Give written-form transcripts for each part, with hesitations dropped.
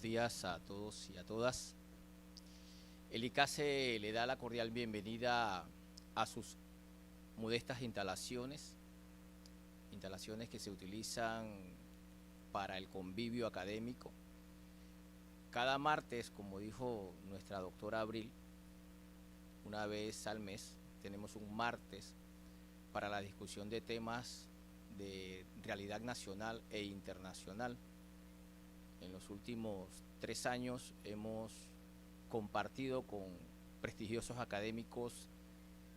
días a todos y a todas. El ICASE le da la cordial bienvenida a sus modestas instalaciones que se utilizan para el convivio académico. Cada martes, como dijo nuestra doctora Abril, una vez al mes tenemos un martes para la discusión de temas de realidad nacional e internacional. En los últimos 3 años hemos compartido con prestigiosos académicos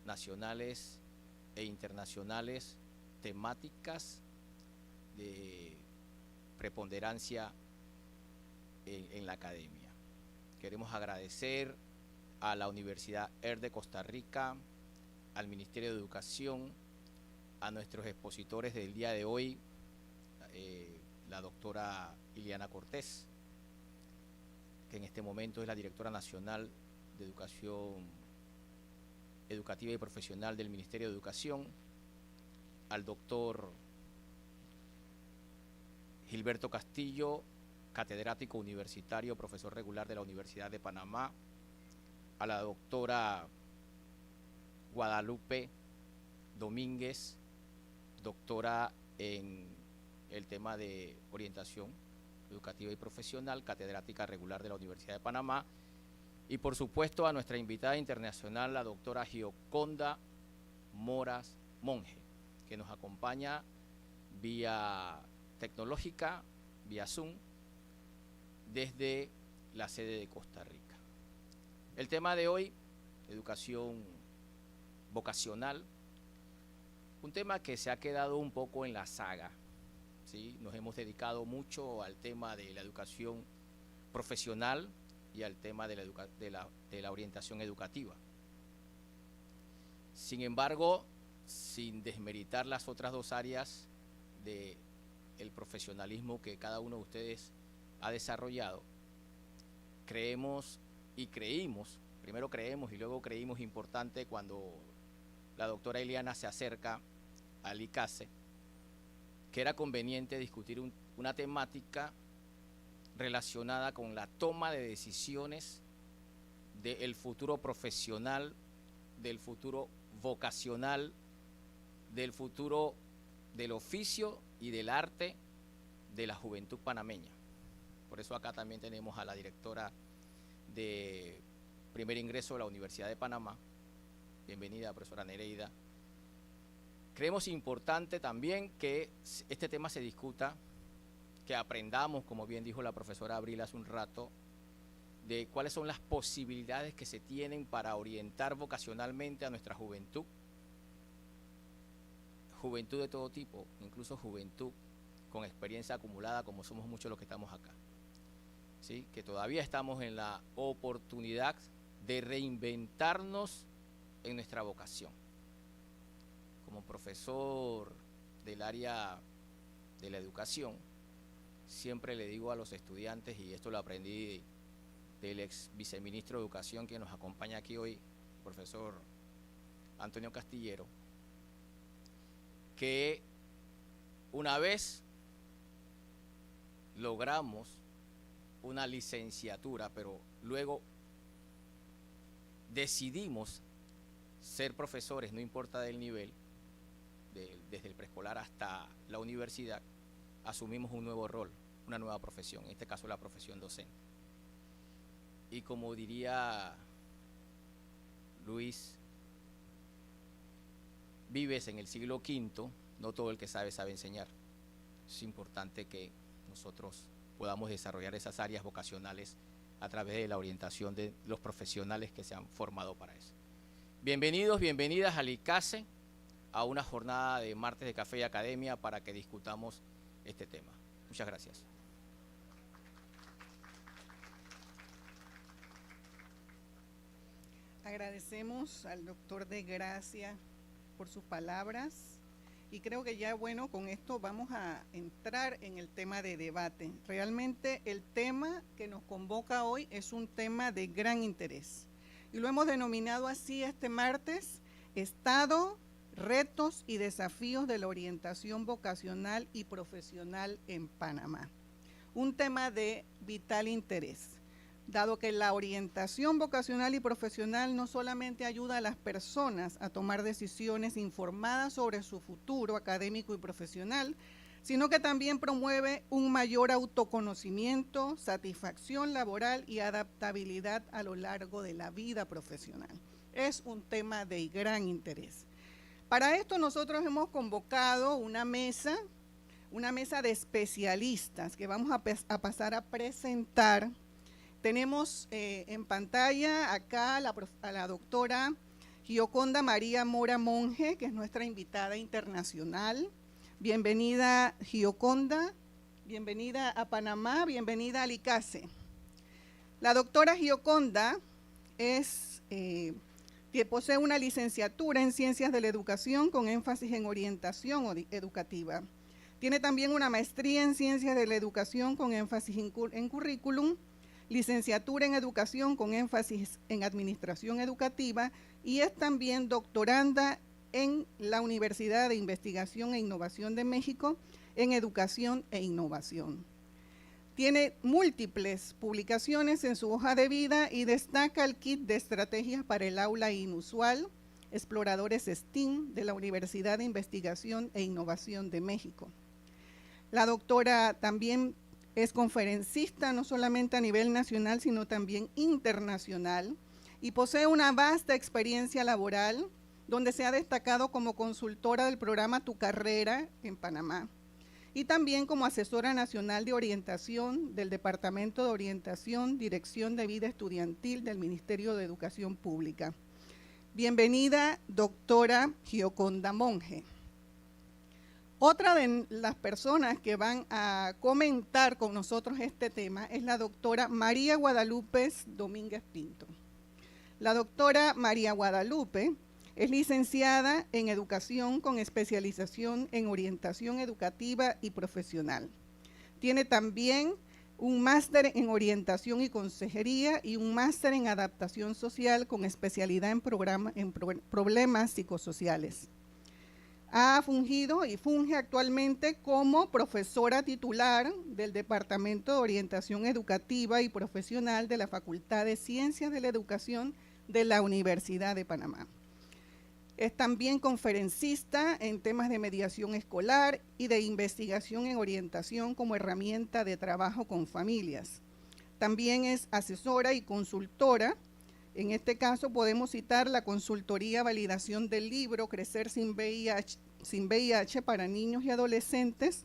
nacionales e internacionales temáticas de preponderancia en la academia. Queremos agradecer a la Universidad ER de Costa Rica, al Ministerio de Educación, a nuestros expositores del día de hoy, la doctora Iliana Cortés, que en este momento es la directora nacional de Educación Educativa y Profesional del Ministerio de Educación, al doctor Gilberto Castillo, catedrático universitario, profesor regular de la Universidad de Panamá, a la doctora Guadalupe Domínguez, doctora en el tema de orientación educativa y profesional, catedrática regular de la Universidad de Panamá, y por supuesto a nuestra invitada internacional, la doctora Gioconda Moras Monge, que nos acompaña vía tecnológica, vía Zoom, desde la sede de Costa Rica. El tema de hoy, educación vocacional, un tema que se ha quedado un poco en la saga, ¿sí? Nos hemos dedicado mucho al tema de la educación profesional y al tema de la orientación educativa. Sin embargo, sin desmeritar las otras dos áreas del profesionalismo que cada uno de ustedes ha desarrollado, creímos y luego creímos importante cuando la doctora Iliana se acerca al ICASE, que era conveniente discutir una temática relacionada con la toma de decisiones del futuro profesional, del futuro vocacional, del futuro del oficio y del arte de la juventud panameña. Por eso acá también tenemos a la directora de primer ingreso de la Universidad de Panamá. Bienvenida, profesora Nereida. Creemos importante también que este tema se discuta, que aprendamos, como bien dijo la profesora Abril hace un rato, de cuáles son las posibilidades que se tienen para orientar vocacionalmente a nuestra juventud. Juventud de todo tipo, incluso juventud con experiencia acumulada, como somos muchos los que estamos acá. ¿Sí? Que todavía estamos en la oportunidad de reinventarnos en nuestra vocación. Como profesor del área de la educación, siempre le digo a los estudiantes, y esto lo aprendí del ex viceministro de Educación que nos acompaña aquí hoy, el profesor Antonio Castillero, que una vez logramos una licenciatura, pero luego decidimos ser profesores, no importa del nivel, desde el preescolar hasta la universidad, asumimos un nuevo rol, una nueva profesión, en este caso la profesión docente. Y como diría Luis Vives en el siglo V, no todo el que sabe enseñar. Es importante que nosotros podamos desarrollar esas áreas vocacionales a través de la orientación de los profesionales que se han formado para eso. Bienvenidos, bienvenidas al ICASE, a una jornada de martes de Café y Academia para que discutamos este tema. Muchas gracias. Agradecemos al doctor de Gracia por sus palabras y creo que ya, bueno, con esto vamos a entrar en el tema de debate. Realmente el tema que nos convoca hoy es un tema de gran interés y lo hemos denominado así este martes: Estado, retos y desafíos de la orientación vocacional y profesional en Panamá. un tema de vital interés, dado que la orientación vocacional y profesional no solamente ayuda a las personas a tomar decisiones informadas sobre su futuro académico y profesional, sino que también promueve un mayor autoconocimiento, satisfacción laboral y adaptabilidad a lo largo de la vida profesional. Es un tema de gran interés. Para esto nosotros hemos convocado una mesa de especialistas que vamos a pasar a presentar. Tenemos en pantalla acá a la doctora Gioconda María Mora Monge, que es nuestra invitada internacional. Bienvenida, Gioconda, bienvenida a Panamá, bienvenida al ICASE. La doctora Gioconda posee una licenciatura en Ciencias de la Educación con énfasis en orientación educativa. Tiene también una maestría en Ciencias de la Educación con énfasis en currículum, licenciatura en Educación con énfasis en Administración Educativa y es también doctoranda en la Universidad de Investigación e Innovación de México en Educación e Innovación. Tiene múltiples publicaciones en su hoja de vida y destaca el kit de estrategias para el aula inusual, Exploradores STEAM de la Universidad de Investigación e Innovación de México. La doctora también es conferencista no solamente a nivel nacional, sino también internacional y posee una vasta experiencia laboral donde se ha destacado como consultora del programa Tu Carrera en Panamá y también como asesora nacional de orientación del Departamento de Orientación, Dirección de Vida Estudiantil del Ministerio de Educación Pública. Bienvenida, doctora Gioconda Monge. Otra de las personas que van a comentar con nosotros este tema es la doctora María Guadalupe Domínguez Pinto. La doctora María Guadalupe es licenciada en Educación con especialización en Orientación Educativa y Profesional. Tiene también un máster en Orientación y Consejería y un máster en Adaptación Social con especialidad en problemas psicosociales. Ha fungido y funge actualmente como profesora titular del Departamento de Orientación Educativa y Profesional de la Facultad de Ciencias de la Educación de la Universidad de Panamá. Es también conferencista en temas de mediación escolar y de investigación en orientación como herramienta de trabajo con familias. También es asesora y consultora. En este caso podemos citar la consultoría validación del libro Crecer sin VIH para niños y adolescentes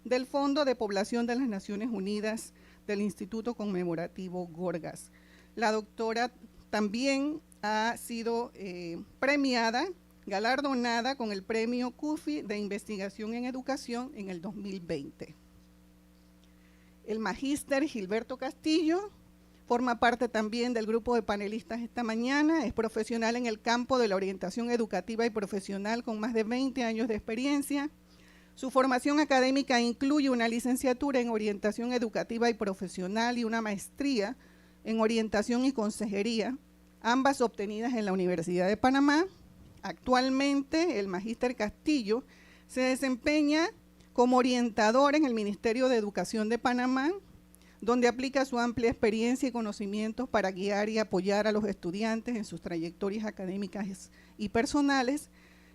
del Fondo de Población de las Naciones Unidas del Instituto Conmemorativo Gorgas. La doctora también ha sido premiada, galardonada con el premio CUFI de Investigación en Educación en el 2020. El magíster Gilberto Castillo forma parte también del grupo de panelistas esta mañana, es profesional en el campo de la orientación educativa y profesional con más de 20 años de experiencia. Su formación académica incluye una licenciatura en orientación educativa y profesional y una maestría en orientación y consejería, ambas obtenidas en la Universidad de Panamá. Actualmente, el magíster Castillo se desempeña como orientador en el Ministerio de Educación de Panamá, donde aplica su amplia experiencia y conocimientos para guiar y apoyar a los estudiantes en sus trayectorias académicas y personales.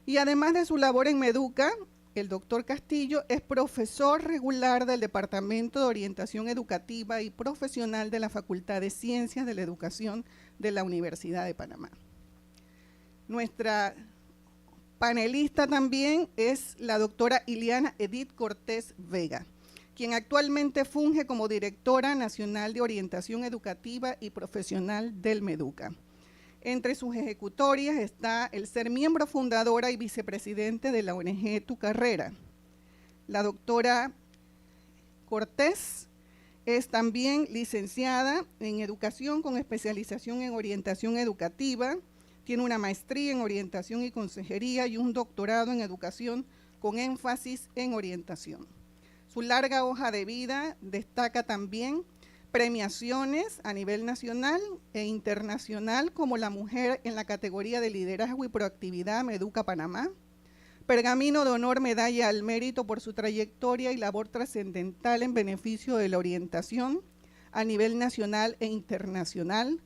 Y además de su labor en Meduca, el doctor Castillo es profesor regular del Departamento de Orientación Educativa y Profesional de la Facultad de Ciencias de la Educación de la Universidad de Panamá. Nuestra panelista también es la doctora Iliana Edith Cortés Vega, quien actualmente funge como directora nacional de orientación educativa y profesional del Meduca. Entre sus ejecutorias está el ser miembro fundadora y vicepresidente de la ONG Tu Carrera. La doctora Cortés es también licenciada en educación con especialización en orientación educativa, tiene una maestría en orientación y consejería y un doctorado en educación con énfasis en orientación. Su larga hoja de vida destaca también premiaciones a nivel nacional e internacional como la mujer en la categoría de liderazgo y proactividad Meduca Panamá, Pergamino de Honor Medalla al Mérito por su trayectoria y labor trascendental en beneficio de la orientación a nivel nacional e internacional.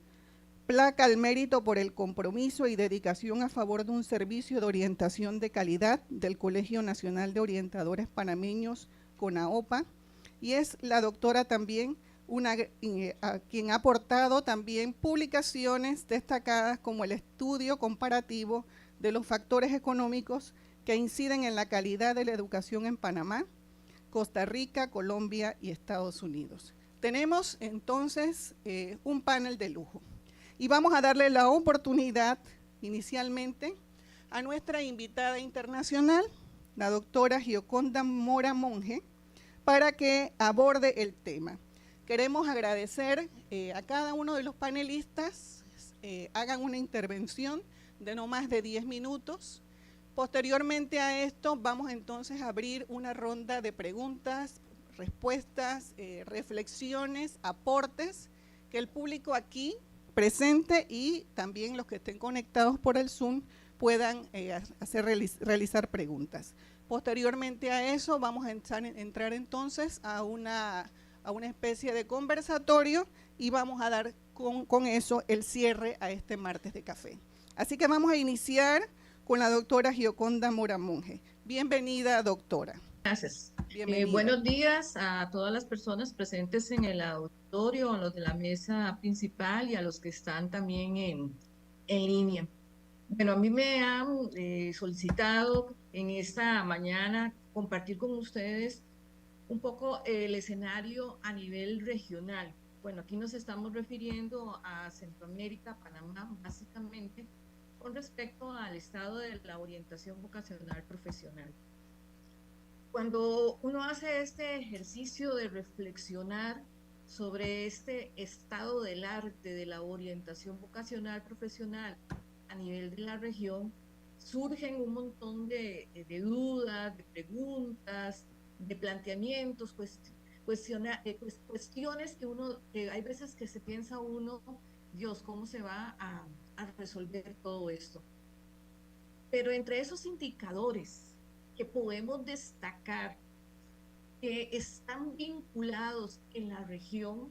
Placa al Mérito por el compromiso y dedicación a favor de un servicio de orientación de calidad del Colegio Nacional de Orientadores Panameños, CONAOPA. Y es la doctora también a quien ha aportado también publicaciones destacadas como el estudio comparativo de los factores económicos que inciden en la calidad de la educación en Panamá, Costa Rica, Colombia y Estados Unidos. Tenemos entonces un panel de lujo y vamos a darle la oportunidad inicialmente a nuestra invitada internacional, la doctora Gioconda Mora Monge, para que aborde el tema. Queremos agradecer a cada uno de los panelistas, hagan una intervención de no más de 10 minutos. Posteriormente a esto vamos entonces a abrir una ronda de preguntas, respuestas, reflexiones, aportes que el público aquí presente y también los que estén conectados por el Zoom puedan realizar preguntas. Posteriormente a eso vamos a entrar entonces a una especie de conversatorio y vamos a dar con eso el cierre a este martes de café. Así que vamos a iniciar con la doctora Gioconda Mora Monge. Bienvenida, doctora. Gracias. Bienvenida. Buenos días a todas las personas presentes en el auditorio, a los de la mesa principal y a los que están también en línea. Bueno, a mí me han solicitado en esta mañana compartir con ustedes un poco el escenario a nivel regional. Bueno, aquí nos estamos refiriendo a Centroamérica, Panamá, básicamente, con respecto al estado de la orientación vocacional profesional. Cuando uno hace este ejercicio de reflexionar sobre este estado del arte de la orientación vocacional profesional a nivel de la región, surgen un montón de dudas, de preguntas, de planteamientos, cuestiones que hay veces que se piensa uno, Dios, ¿cómo se va a resolver todo esto? Pero entre esos indicadores que podemos destacar que están vinculados en la región,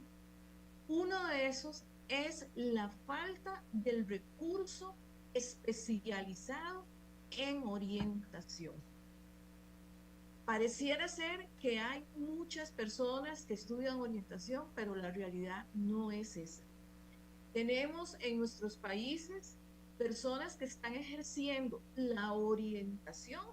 uno de esos es la falta del recurso especializado en orientación. Pareciera ser que hay muchas personas que estudian orientación, pero la realidad no es esa. Tenemos en nuestros países personas que están ejerciendo la orientación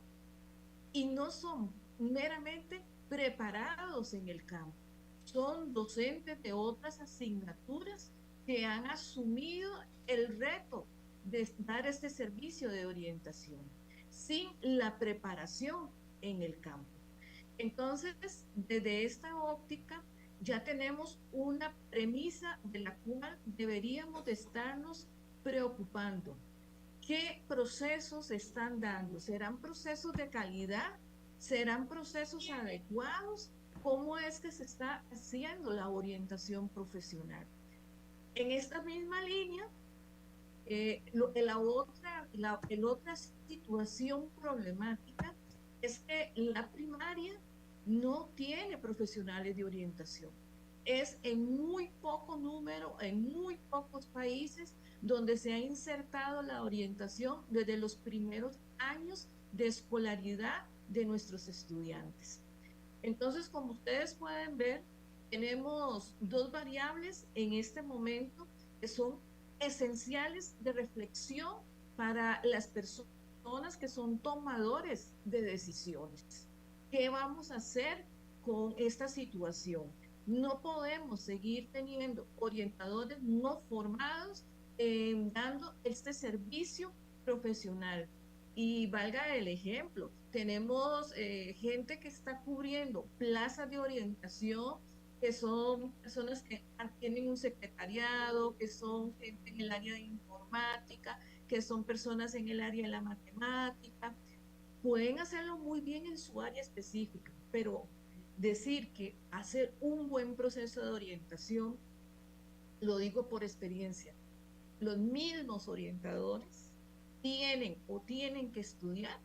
y no son meramente preparados en el campo. Son docentes de otras asignaturas que han asumido el reto de dar este servicio de orientación sin la preparación en el campo. Entonces, desde esta óptica, ya tenemos una premisa de la cual deberíamos de estarnos preocupando. ¿Qué procesos se están dando? ¿Serán procesos de calidad? ¿Serán procesos adecuados? ¿Cómo es que se está haciendo la orientación profesional? En esta misma línea, la otra situación problemática es que la primaria no tiene profesionales de orientación. Es en muy poco número, en muy pocos países, donde se ha insertado la orientación desde los primeros años de escolaridad de nuestros estudiantes. Entonces, como ustedes pueden ver, tenemos dos variables en este momento que son esenciales de reflexión para las personas que son tomadores de decisiones. ¿Qué vamos a hacer con esta situación? No podemos seguir teniendo orientadores no formados dando este servicio profesional. Y valga el ejemplo, tenemos gente que está cubriendo plazas de orientación, que son personas que tienen un secretariado, que son gente en el área de informática, que son personas en el área de la matemática. Pueden hacerlo muy bien en su área específica, pero decir que hacer un buen proceso de orientación, lo digo por experiencia, los mismos orientadores tienen que estudiar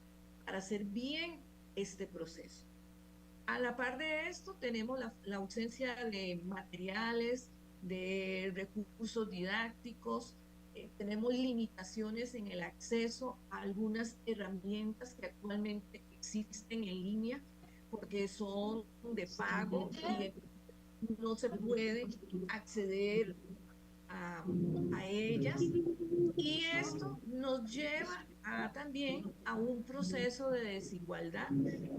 para hacer bien este proceso. A la par de esto, tenemos la ausencia de materiales, de recursos didácticos, tenemos limitaciones en el acceso a algunas herramientas que actualmente existen en línea, porque son de pago y no se puede acceder a ellas. Y esto nos lleva también a un proceso de desigualdad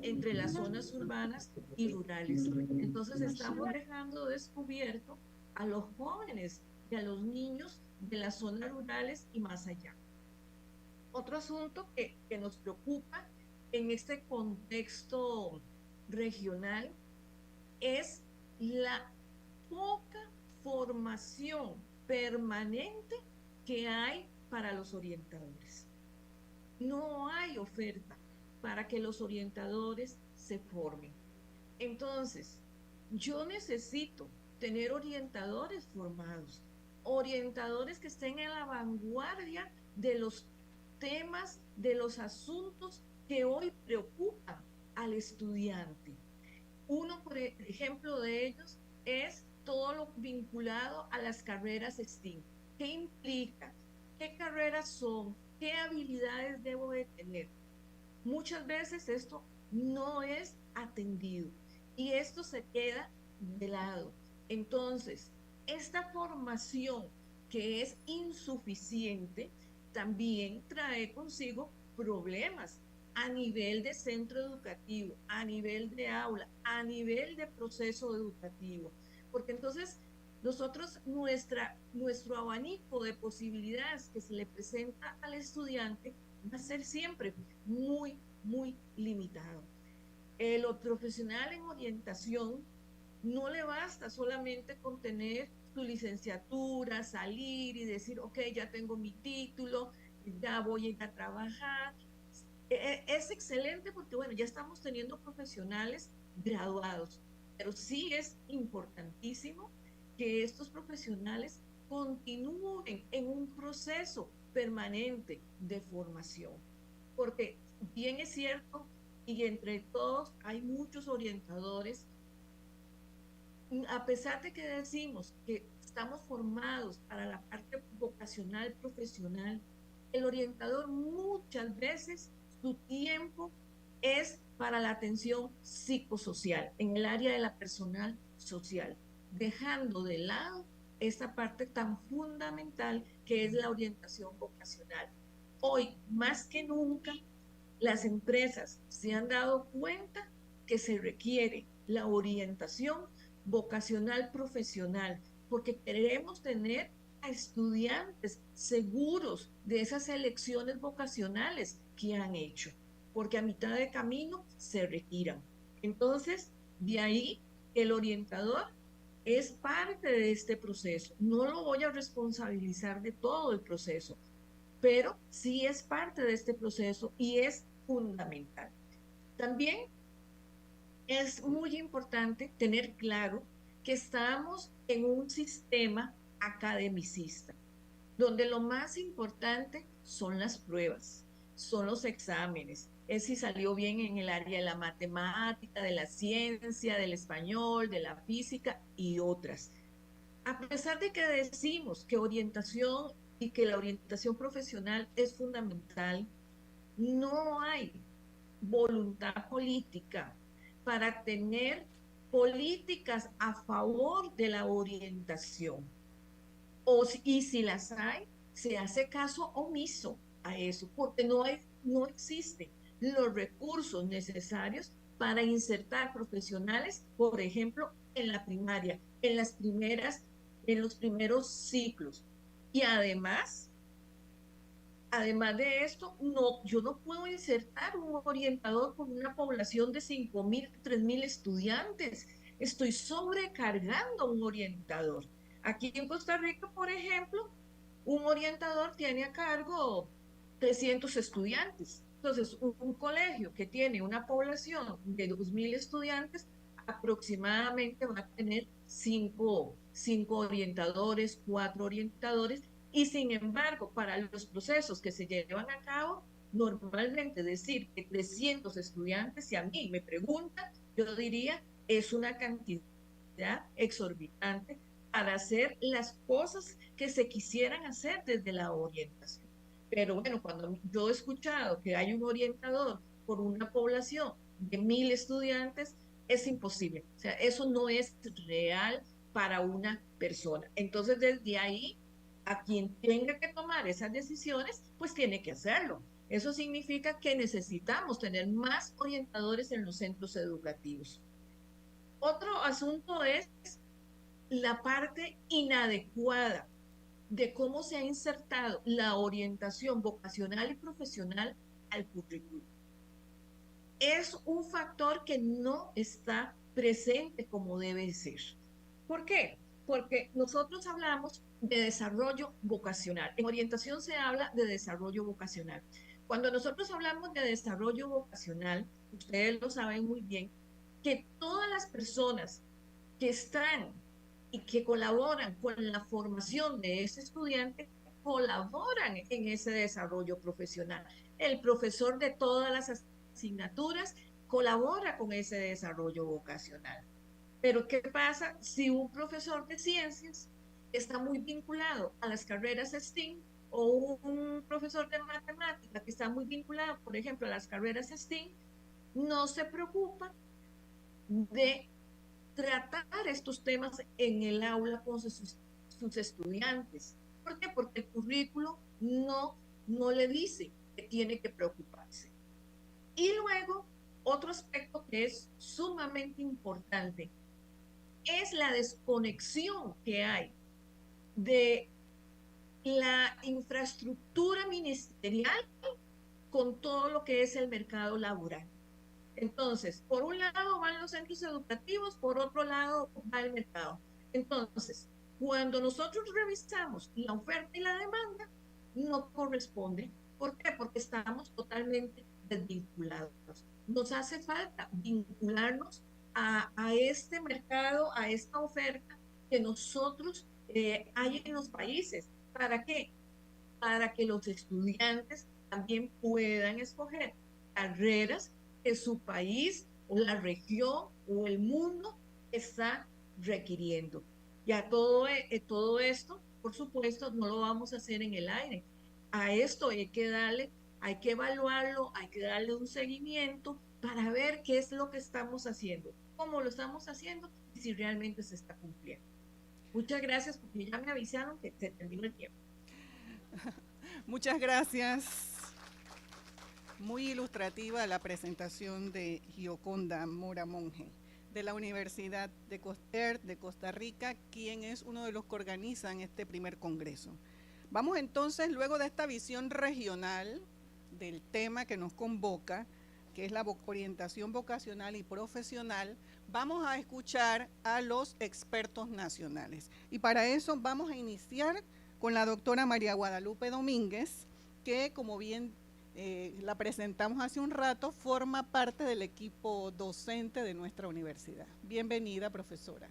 entre las zonas urbanas y rurales. Entonces estamos dejando descubierto a los jóvenes y a los niños de las zonas rurales y más allá. Otro asunto que nos preocupa en este contexto regional es la poca formación permanente que hay para los orientadores. No hay oferta para que los orientadores se formen. Entonces, yo necesito tener orientadores formados, orientadores que estén en la vanguardia de los temas, de los asuntos que hoy preocupan al estudiante. Uno, por ejemplo, de ellos es todo lo vinculado a las carreras STEAM. ¿Qué implica? ¿Qué carreras son? ¿Qué habilidades debo de tener? Muchas veces esto no es atendido y esto se queda de lado. Entonces, esta formación que es insuficiente también trae consigo problemas a nivel de centro educativo, a nivel de aula, a nivel de proceso educativo. Porque entonces nosotros, nuestro abanico de posibilidades que se le presenta al estudiante va a ser siempre muy, muy limitado. El profesional en orientación no le basta solamente con tener su licenciatura, salir y decir, ok, ya tengo mi título, ya voy a ir a trabajar. Es excelente porque, bueno, ya estamos teniendo profesionales graduados, pero sí es importantísimo que estos profesionales continúen en un proceso permanente de formación, porque bien es cierto, y entre todos hay muchos orientadores, a pesar de que decimos que estamos formados para la parte vocacional, profesional, el orientador muchas veces su tiempo es para la atención psicosocial, en el área de la personal social, dejando de lado esta parte tan fundamental que es la orientación vocacional. Hoy, más que nunca, las empresas se han dado cuenta que se requiere la orientación vocacional profesional, porque queremos tener a estudiantes seguros de esas elecciones vocacionales que han hecho, porque a mitad de camino se retiran. Entonces, de ahí el orientador es parte de este proceso. No lo voy a responsabilizar de todo el proceso, pero sí es parte de este proceso y es fundamental. También es muy importante tener claro que estamos en un sistema academicista, donde lo más importante son las pruebas, son los exámenes, es si salió bien en el área de la matemática, de la ciencia, del español, de la física y otras. A pesar de que decimos que orientación y que la orientación profesional es fundamental, no hay voluntad política para tener políticas a favor de la orientación. Y si las hay, se hace caso omiso a eso, porque no existen los recursos necesarios para insertar profesionales, por ejemplo, en la primaria, en los primeros ciclos. Y además de esto, yo no puedo insertar un orientador con una población de 5.000, 3.000 estudiantes. Estoy sobrecargando a un orientador. Aquí en Costa Rica, por ejemplo, un orientador tiene a cargo 300 estudiantes. Entonces, un colegio que tiene una población de 2.000 estudiantes, aproximadamente va a tener 5 orientadores, 4 orientadores, y sin embargo, para los procesos que se llevan a cabo, Normalmente decir que 300 estudiantes, si a mí me preguntan, yo diría es una cantidad exorbitante para hacer las cosas que se quisieran hacer desde la orientación. Pero bueno, cuando yo he escuchado que hay un orientador por una población de 1000 estudiantes, es imposible. O sea, eso no es real para una persona. Entonces, desde ahí, a quien tenga que tomar esas decisiones, pues tiene que hacerlo. Eso significa que necesitamos tener más orientadores en los centros educativos. Otro asunto es la parte inadecuada de cómo se ha insertado la orientación vocacional y profesional al currículo. Es un factor que no está presente como debe ser. ¿Por qué? Porque nosotros hablamos de desarrollo vocacional. En orientación se habla de desarrollo vocacional. Cuando nosotros hablamos de desarrollo vocacional, ustedes lo saben muy bien, que todas las personas que están y que colaboran con la formación de ese estudiante colaboran en ese desarrollo profesional. El profesor de todas las asignaturas colabora con ese desarrollo vocacional. Pero ¿qué pasa si un profesor de ciencias está muy vinculado a las carreras STEAM o un profesor de matemática que está muy vinculado, por ejemplo, a las carreras STEAM, no se preocupa de tratar estos temas en el aula con sus estudiantes? ¿Por qué? Porque el currículo no le dice que tiene que preocuparse. Y luego, otro aspecto que es sumamente importante es la desconexión que hay de la infraestructura ministerial con todo lo que es el mercado laboral. Entonces, por un lado van los centros educativos, por otro lado va el mercado. Entonces, cuando nosotros revisamos la oferta y la demanda, no corresponde. ¿Por qué? Porque estamos totalmente desvinculados. Nos hace falta vincularnos a este mercado, a esta oferta que nosotros hay en los países. ¿Para qué? Para que los estudiantes también puedan escoger carreras que su país o la región o el mundo está requiriendo. Ya todo esto, por supuesto, no lo vamos a hacer en el aire. A esto hay que evaluarlo, hay que darle un seguimiento para ver qué es lo que estamos haciendo, cómo lo estamos haciendo y si realmente se está cumpliendo. Muchas gracias, porque ya me avisaron que se terminó el tiempo. Muchas gracias. Muy ilustrativa la presentación de Gioconda Mora Monge, de la Universidad de Costa Rica, quien es uno de los que organizan este primer congreso. Vamos entonces, luego de esta visión regional del tema que nos convoca, que es la orientación vocacional y profesional, vamos a escuchar a los expertos nacionales. Y para eso vamos a iniciar con la doctora María Guadalupe Domínguez, que como bien la presentamos hace un rato, forma parte del equipo docente de nuestra universidad. Bienvenida, profesora.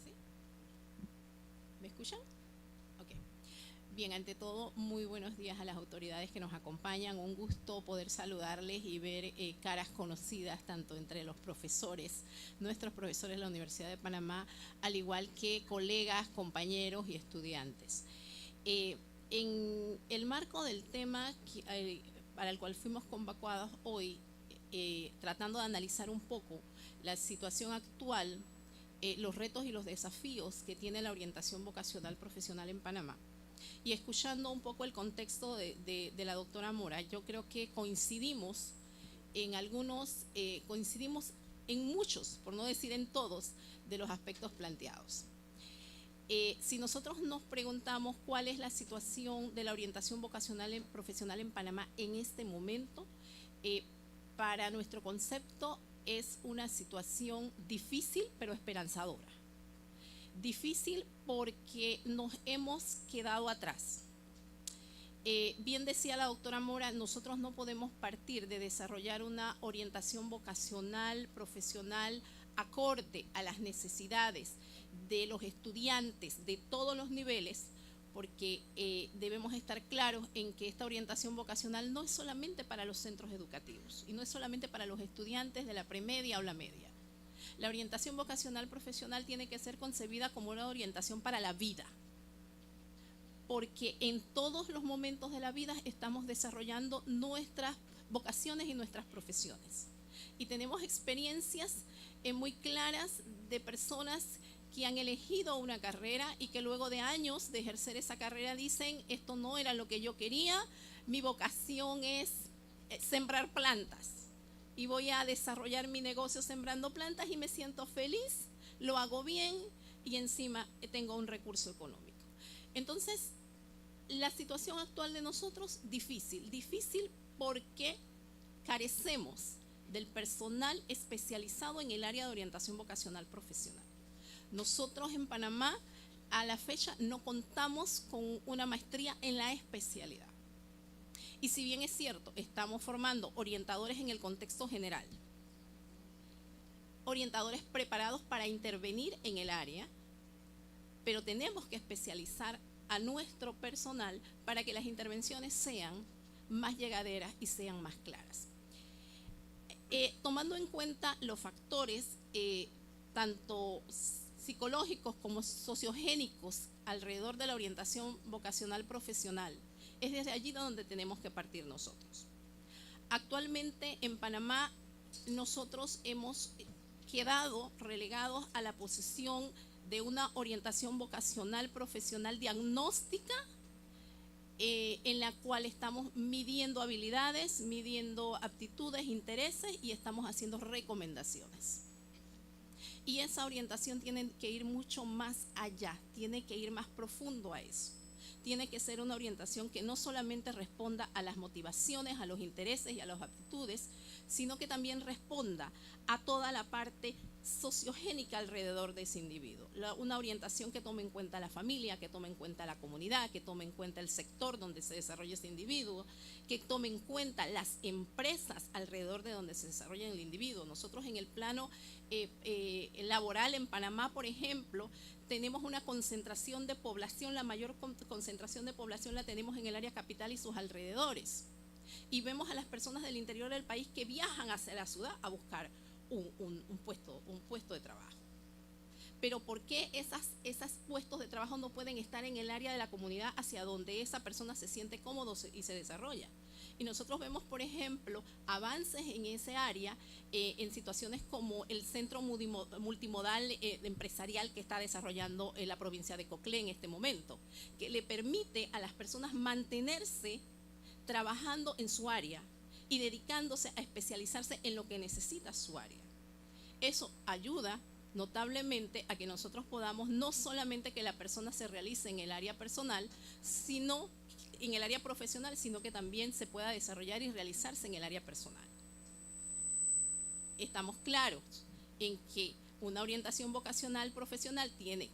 ¿Sí? ¿Me escuchan? Ok. Bien, ante todo, muy buenos días a las autoridades que nos acompañan. Un gusto poder saludarles y ver caras conocidas tanto entre los profesores, nuestros profesores de la Universidad de Panamá, al igual que colegas, compañeros y estudiantes. En el marco del tema para el cual fuimos convocados hoy, tratando de analizar un poco la situación actual, los retos y los desafíos que tiene la orientación vocacional profesional en Panamá, y escuchando un poco el contexto de la doctora Mora, yo creo que coincidimos en coincidimos en muchos, por no decir en todos, de los aspectos planteados. Si nosotros nos preguntamos cuál es la situación de la orientación vocacional profesional en Panamá en este momento, para nuestro concepto es una situación difícil pero esperanzadora. Difícil porque nos hemos quedado atrás. Bien decía la doctora Mora, nosotros no podemos partir de desarrollar una orientación vocacional, profesional, acorde a las necesidades de los estudiantes de todos los niveles, porque debemos estar claros en que esta orientación vocacional no es solamente para los centros educativos y no es solamente para los estudiantes de la premedia o la media. La orientación vocacional profesional tiene que ser concebida como una orientación para la vida, porque en todos los momentos de la vida estamos desarrollando nuestras vocaciones y nuestras profesiones. Y tenemos experiencias muy claras de personas que han elegido una carrera y que luego de años de ejercer esa carrera dicen: esto no era lo que yo quería, mi vocación es sembrar plantas y voy a desarrollar mi negocio sembrando plantas y me siento feliz, lo hago bien y encima tengo un recurso económico. Entonces, la situación actual de nosotros, difícil porque carecemos del personal especializado en el área de orientación vocacional profesional. Nosotros en Panamá a la fecha no contamos con una maestría en la especialidad. Y si bien es cierto, estamos formando orientadores en el contexto general, orientadores preparados para intervenir en el área, pero tenemos que especializar a nuestro personal para que las intervenciones sean más llegaderas y sean más claras. Tomando en cuenta los factores tanto psicológicos como sociogénicos alrededor de la orientación vocacional profesional, es desde allí donde tenemos que partir nosotros. Actualmente en Panamá nosotros hemos quedado relegados a la posición de una orientación vocacional profesional diagnóstica, en la cual estamos midiendo habilidades, midiendo aptitudes, intereses y estamos haciendo recomendaciones. Y esa orientación tiene que ir mucho más allá, tiene que ir más profundo a eso. Tiene que ser una orientación que no solamente responda a las motivaciones, a los intereses y a las aptitudes, sino que también responda a toda la parte sociogénica alrededor de ese individuo. Una orientación que tome en cuenta la familia, que tome en cuenta la comunidad, que tome en cuenta el sector donde se desarrolla ese individuo, que tome en cuenta las empresas alrededor de donde se desarrolla el individuo. Nosotros en el plano laboral en Panamá, por ejemplo, tenemos una concentración de población, la mayor concentración de población la tenemos en el área capital y sus alrededores. Y vemos a las personas del interior del país que viajan hacia la ciudad a buscar un puesto de trabajo. Pero ¿por qué esos puestos de trabajo no pueden estar en el área de la comunidad hacia donde esa persona se siente cómodo y se desarrolla? Y nosotros vemos, por ejemplo, avances en ese área en situaciones como el centro multimodal empresarial que está desarrollando la provincia de Coclé en este momento, que le permite a las personas mantenerse trabajando en su área y dedicándose a especializarse en lo que necesita su área. Eso ayuda notablemente a que nosotros podamos no solamente que la persona se realice en el área personal, sino en el área profesional, sino que también se pueda desarrollar y realizarse en el área personal. Estamos claros en que una orientación vocacional profesional tiene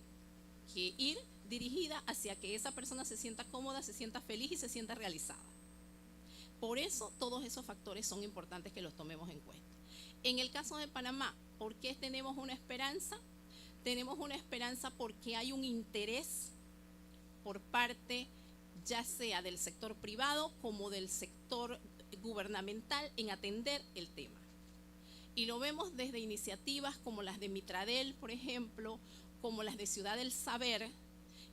que ir dirigida hacia que esa persona se sienta cómoda, se sienta feliz y se sienta realizada. Por eso todos esos factores son importantes que los tomemos en cuenta. En el caso de Panamá, ¿por qué tenemos una esperanza? Tenemos una esperanza porque hay un interés por parte ya sea del sector privado como del sector gubernamental en atender el tema. Y lo vemos desde iniciativas como las de Mitradel, por ejemplo, como las de Ciudad del Saber,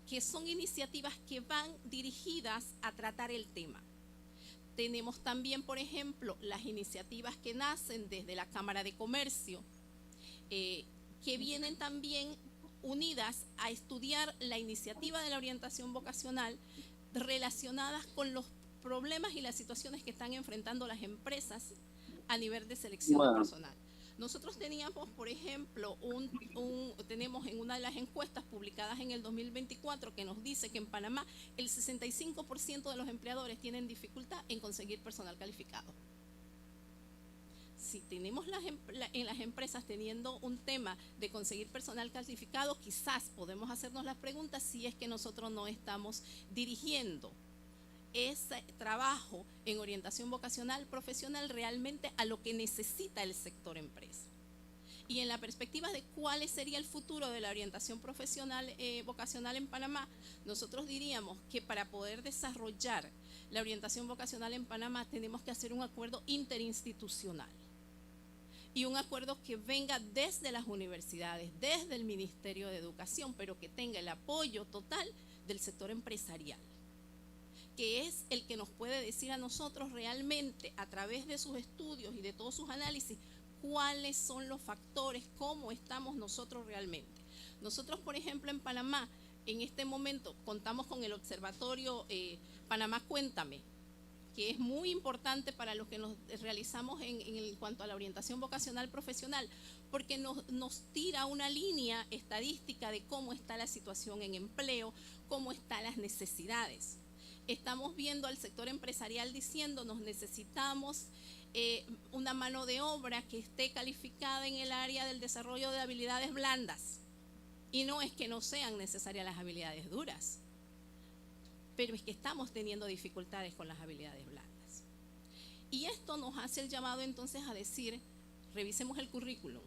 que son iniciativas que van dirigidas a tratar el tema. Tenemos también, por ejemplo, las iniciativas que nacen desde la Cámara de Comercio, que vienen también unidas a estudiar la iniciativa de la orientación vocacional relacionadas con los problemas y las situaciones que están enfrentando las empresas a nivel de selección de personal. Nosotros teníamos, por ejemplo, tenemos en una de las encuestas publicadas en el 2024 que nos dice que en Panamá el 65% de los empleadores tienen dificultad en conseguir personal calificado. Si tenemos en las empresas teniendo un tema de conseguir personal calificado, quizás podemos hacernos las preguntas si es que nosotros no estamos dirigiendo ese trabajo en orientación vocacional profesional realmente a lo que necesita el sector empresa. Y en la perspectiva de cuál sería el futuro de la orientación profesional vocacional en Panamá, nosotros diríamos que para poder desarrollar la orientación vocacional en Panamá tenemos que hacer un acuerdo interinstitucional. Y un acuerdo que venga desde las universidades, desde el Ministerio de Educación, pero que tenga el apoyo total del sector empresarial, que es el que nos puede decir a nosotros realmente, a través de sus estudios y de todos sus análisis, cuáles son los factores, cómo estamos nosotros realmente. Nosotros, por ejemplo, en Panamá, en este momento contamos con el observatorio Panamá Cuéntame, que es muy importante para los que nos realizamos en cuanto a la orientación vocacional profesional, porque nos tira una línea estadística de cómo está la situación en empleo, cómo están las necesidades. Estamos viendo al sector empresarial diciéndonos necesitamos una mano de obra que esté calificada en el área del desarrollo de habilidades blandas. Y no es que no sean necesarias las habilidades duras, pero es que estamos teniendo dificultades con las habilidades blandas. Y esto nos hace el llamado entonces a decir, revisemos el currículum,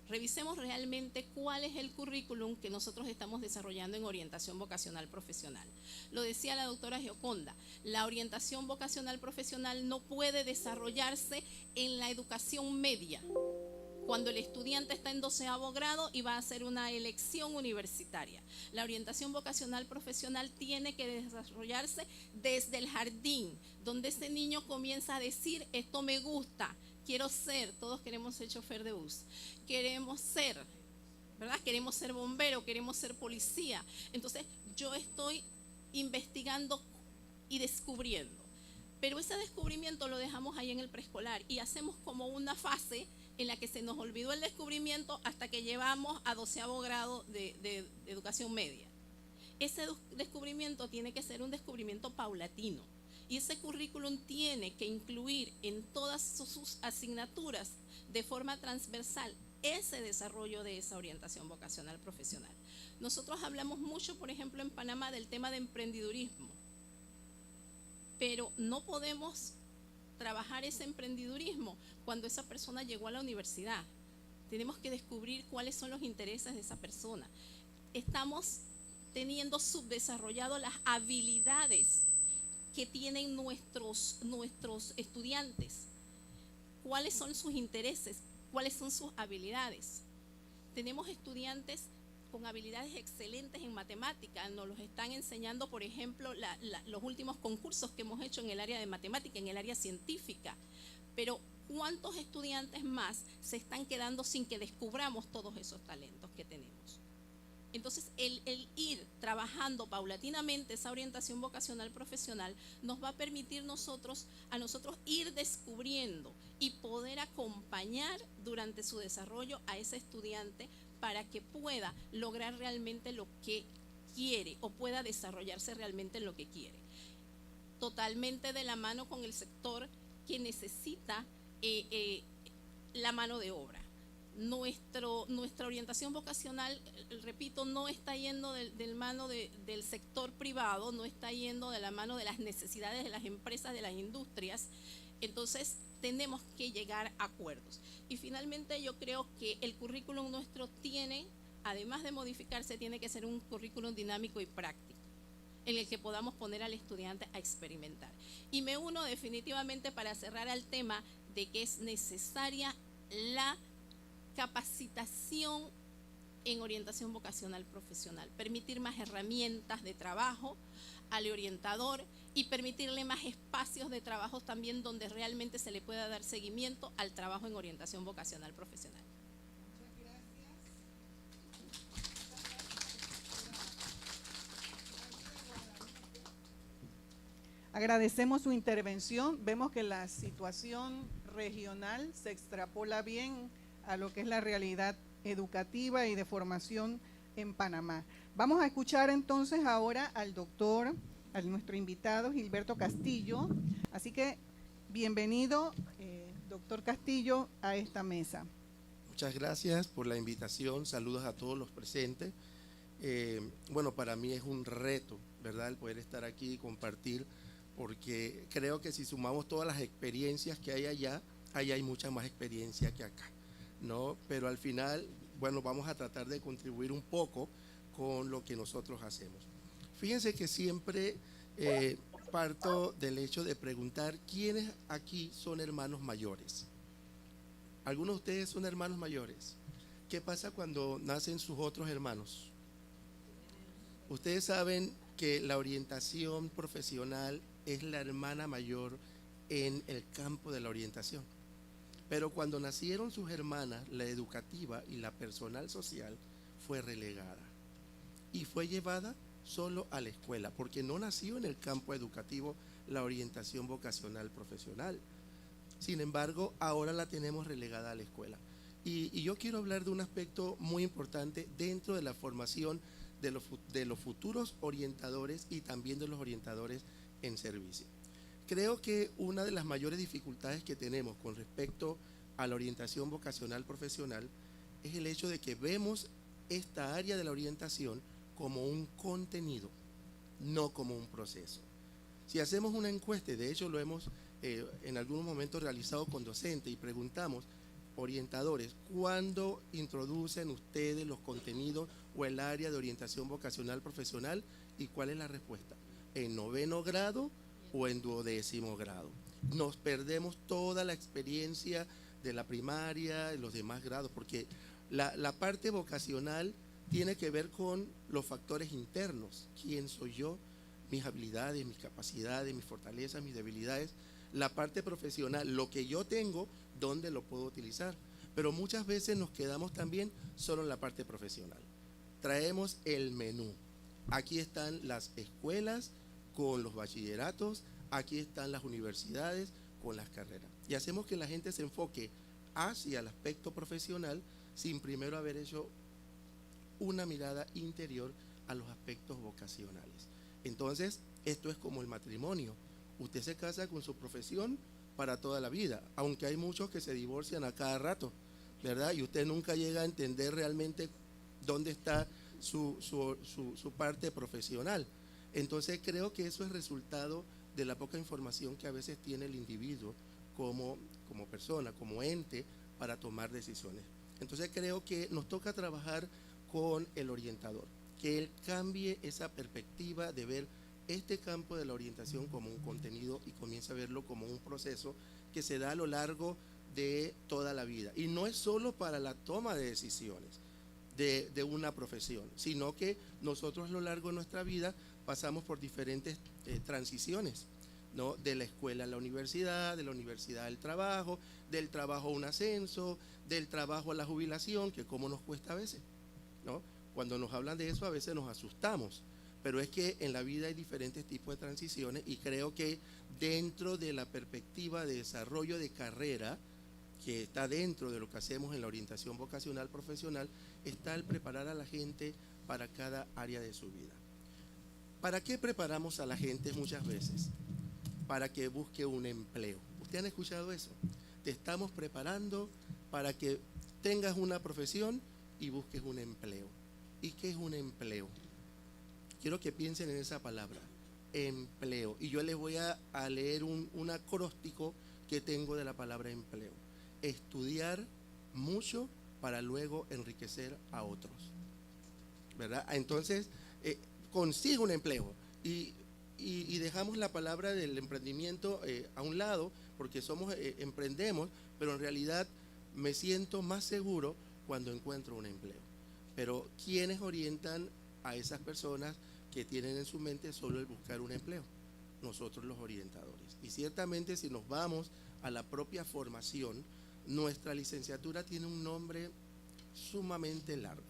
revisemos realmente cuál es el currículum que nosotros estamos desarrollando en orientación vocacional profesional. Lo decía la doctora Gioconda, la orientación vocacional profesional no puede desarrollarse en la educación media, cuando el estudiante está en 12º grado y va a hacer una elección universitaria. La orientación vocacional profesional tiene que desarrollarse desde el jardín, donde ese niño comienza a decir, esto me gusta, quiero ser, todos queremos ser chofer de bus, queremos ser, ¿verdad? Queremos ser bombero, queremos ser policía. Entonces yo estoy investigando y descubriendo, pero ese descubrimiento lo dejamos ahí en el preescolar y hacemos como una fase en la que se nos olvidó el descubrimiento hasta que llevamos a 12º grado de educación media. Ese descubrimiento tiene que ser un descubrimiento paulatino y ese currículum tiene que incluir en todas sus asignaturas de forma transversal ese desarrollo de esa orientación vocacional profesional. Nosotros hablamos mucho, por ejemplo, en Panamá del tema de emprendedurismo, pero no podemos trabajar ese emprendedurismo cuando esa persona llegó a la universidad. Tenemos que descubrir cuáles son los intereses de esa persona. Estamos teniendo subdesarrollado las habilidades que tienen nuestros estudiantes. ¿Cuáles son sus intereses? ¿Cuáles son sus habilidades? Tenemos estudiantes con habilidades excelentes en matemática, nos los están enseñando, por ejemplo, los últimos concursos que hemos hecho en el área de matemática, en el área científica, pero ¿cuántos estudiantes más se están quedando sin que descubramos todos esos talentos que tenemos? Entonces, el ir trabajando paulatinamente esa orientación vocacional profesional nos va a permitir a nosotros ir descubriendo y poder acompañar durante su desarrollo a ese estudiante para que pueda lograr realmente lo que quiere o pueda desarrollarse realmente en lo que quiere. Totalmente de la mano con el sector que necesita la mano de obra. Nuestra orientación vocacional, repito, no está yendo del mano del sector privado, no está yendo de la mano de las necesidades de las empresas, de las industrias. Entonces tenemos que llegar a acuerdos. Y finalmente yo creo que el currículum nuestro tiene, además de modificarse, tiene que ser un currículum dinámico y práctico, en el que podamos poner al estudiante a experimentar. Y me uno definitivamente para cerrar al tema de que es necesaria la capacitación en orientación vocacional profesional, permitir más herramientas de trabajo al orientador y permitirle más espacios de trabajo también donde realmente se le pueda dar seguimiento al trabajo en orientación vocacional profesional. Muchas gracias. Agradecemos su intervención. Vemos que la situación regional se extrapola bien a lo que es la realidad educativa y de formación en Panamá. Vamos a escuchar entonces ahora al doctor, a nuestro invitado Gilberto Castillo. Así que bienvenido, doctor Castillo, a esta mesa. Muchas gracias por la invitación. Saludos a todos los presentes. Bueno, para mí es un reto, ¿verdad?, el poder estar aquí y compartir, porque creo que si sumamos todas las experiencias que hay allá hay mucha más experiencia que acá. ¿no? Pero al final, bueno, vamos a tratar de contribuir un poco con lo que nosotros hacemos. Fíjense que siempre parto del hecho de preguntar quiénes aquí son hermanos mayores. ¿Algunos de ustedes son hermanos mayores? ¿Qué pasa cuando nacen sus otros hermanos? Ustedes saben que la orientación profesional es la hermana mayor en el campo de la orientación. Pero cuando nacieron sus hermanas, la educativa y la personal social fue relegada y fue llevada solo a la escuela, porque no nació en el campo educativo la orientación vocacional profesional. Sin embargo, ahora la tenemos relegada a la escuela. Y yo quiero hablar de un aspecto muy importante dentro de la formación de los futuros orientadores y también de los orientadores en servicio. Creo que una de las mayores dificultades que tenemos con respecto a la orientación vocacional profesional es el hecho de que vemos esta área de la orientación como un contenido, no como un proceso. Si hacemos una encuesta, de hecho lo hemos en algunos momentos realizado con docentes y preguntamos, orientadores, ¿cuándo introducen ustedes los contenidos o el área de orientación vocacional profesional? ¿Y cuál es la respuesta? ¿En 9º grado o en 12º grado? Nos perdemos toda la experiencia de la primaria, de los demás grados, porque la parte vocacional tiene que ver con los factores internos. ¿Quién soy yo? Mis habilidades, mis capacidades, mis fortalezas, mis debilidades. La parte profesional, lo que yo tengo, ¿dónde lo puedo utilizar? Pero muchas veces nos quedamos también solo en la parte profesional. Traemos el menú. Aquí están las escuelas con los bachilleratos, aquí están las universidades con las carreras. Y hacemos que la gente se enfoque hacia el aspecto profesional sin primero haber hecho una mirada interior a los aspectos vocacionales. Entonces, esto es como el matrimonio. Usted se casa con su profesión para toda la vida, aunque hay muchos que se divorcian a cada rato, ¿verdad? Y usted nunca llega a entender realmente dónde está su parte profesional. Entonces creo que eso es resultado de la poca información que a veces tiene el individuo como persona, como ente, para tomar decisiones. Entonces creo que nos toca trabajar con el orientador, que él cambie esa perspectiva de ver este campo de la orientación como un contenido y comienza a verlo como un proceso que se da a lo largo de toda la vida. Y no es solo para la toma de decisiones de una profesión, sino que nosotros a lo largo de nuestra vida pasamos por diferentes transiciones, ¿no? De la escuela a la universidad, de la universidad al trabajo, del trabajo a un ascenso, del trabajo a la jubilación, que cómo nos cuesta a veces, ¿no? Cuando nos hablan de eso a veces nos asustamos. Pero es que en la vida hay diferentes tipos de transiciones y creo que dentro de la perspectiva de desarrollo de carrera, que está dentro de lo que hacemos en la orientación vocacional profesional, está el preparar a la gente para cada área de su vida. ¿Para qué preparamos a la gente muchas veces? Para que busque un empleo. ¿Ustedes han escuchado eso? Te estamos preparando para que tengas una profesión y busques un empleo. ¿Y qué es un empleo? Quiero que piensen en esa palabra, empleo. Y yo les voy a leer un acróstico que tengo de la palabra empleo. Estudiar mucho para luego enriquecer a otros, ¿verdad? Entonces, consigue un empleo y dejamos la palabra del emprendimiento a un lado, porque emprendemos, pero en realidad me siento más seguro cuando encuentro un empleo. Pero ¿quiénes orientan a esas personas que tienen en su mente solo el buscar un empleo? Nosotros, los orientadores. Y ciertamente si nos vamos a la propia formación, nuestra licenciatura tiene un nombre sumamente largo.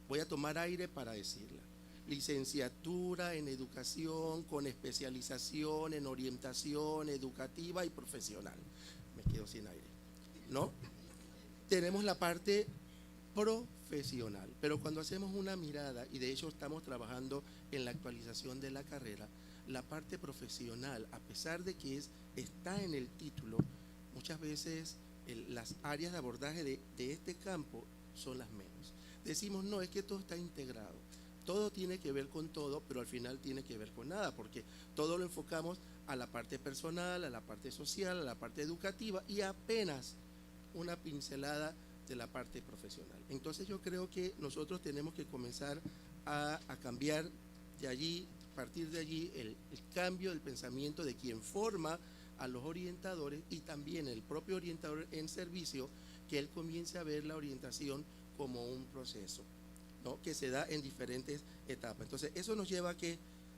Voy a tomar aire para decirla. Licenciatura en educación con especialización en orientación educativa y profesional. Me quedo sin aire, ¿no? Tenemos la parte profesional, pero cuando hacemos una mirada, y de hecho estamos trabajando en la actualización de la carrera, la parte profesional, a pesar de que está en el título, muchas veces las áreas de abordaje de este campo son las menos. Decimos, no, es que todo está integrado, todo tiene que ver con todo, pero al final tiene que ver con nada, porque todo lo enfocamos a la parte personal, a la parte social, a la parte educativa, y apenas una pincelada la parte profesional. Entonces yo creo que nosotros tenemos que comenzar a cambiar de allí, partir de allí el cambio del pensamiento de quien forma a los orientadores y también el propio orientador en servicio, que él comience a ver la orientación como un proceso, ¿no?, que se da en diferentes etapas. Entonces eso nos lleva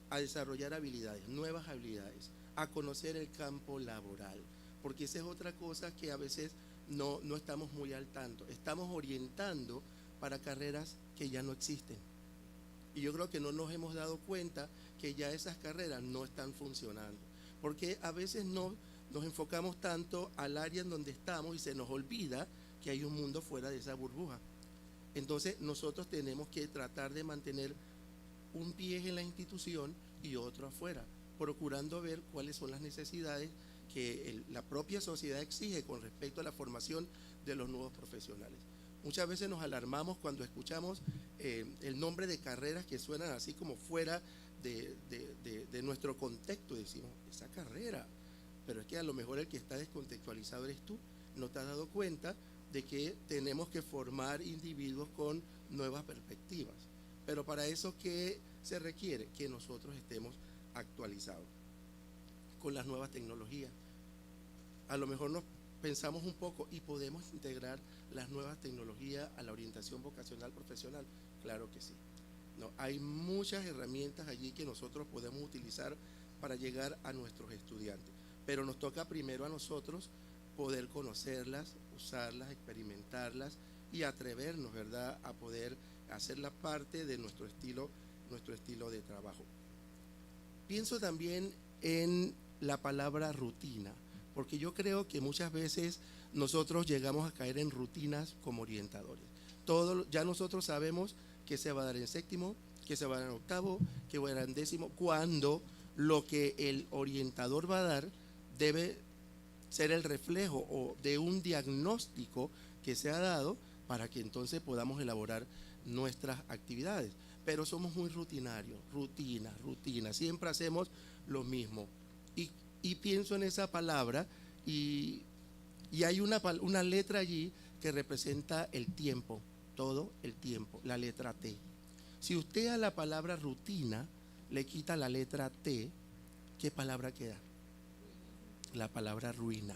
a desarrollar habilidades, nuevas habilidades, a conocer el campo laboral, porque esa es otra cosa que a veces no estamos muy al tanto. Estamos orientando para carreras que ya no existen. Y yo creo que no nos hemos dado cuenta que ya esas carreras no están funcionando. Porque a veces no nos enfocamos tanto al área en donde estamos y se nos olvida que hay un mundo fuera de esa burbuja. Entonces nosotros tenemos que tratar de mantener un pie en la institución y otro afuera, procurando ver cuáles son las necesidades que la propia sociedad exige con respecto a la formación de los nuevos profesionales. Muchas veces nos alarmamos cuando escuchamos el nombre de carreras que suenan así como fuera de nuestro contexto. Decimos, esa carrera, pero es que a lo mejor el que está descontextualizado eres tú. No te has dado cuenta de que tenemos que formar individuos con nuevas perspectivas. Pero para eso, ¿qué se requiere? Que nosotros estemos actualizados con las nuevas tecnologías. A lo mejor nos pensamos un poco y podemos integrar las nuevas tecnologías a la orientación vocacional profesional. Claro que sí. No, hay muchas herramientas allí que nosotros podemos utilizar para llegar a nuestros estudiantes, pero nos toca primero a nosotros poder conocerlas, usarlas, experimentarlas y atrevernos, ¿verdad?, a poder hacerla parte de nuestro estilo de trabajo. Pienso también en la palabra rutina, porque yo creo que muchas veces nosotros llegamos a caer en rutinas como orientadores. Ya nosotros sabemos que se va a dar en séptimo, que se va a dar en octavo, que va a dar en décimo, cuando lo que el orientador va a dar debe ser el reflejo o de un diagnóstico que se ha dado para que entonces podamos elaborar nuestras actividades. Pero somos muy rutinarios, rutina, siempre hacemos lo mismo. Y pienso en esa palabra y hay una letra allí que representa el tiempo, todo el tiempo, la letra T. Si usted a la palabra rutina le quita la letra T, ¿qué palabra queda? La palabra ruina.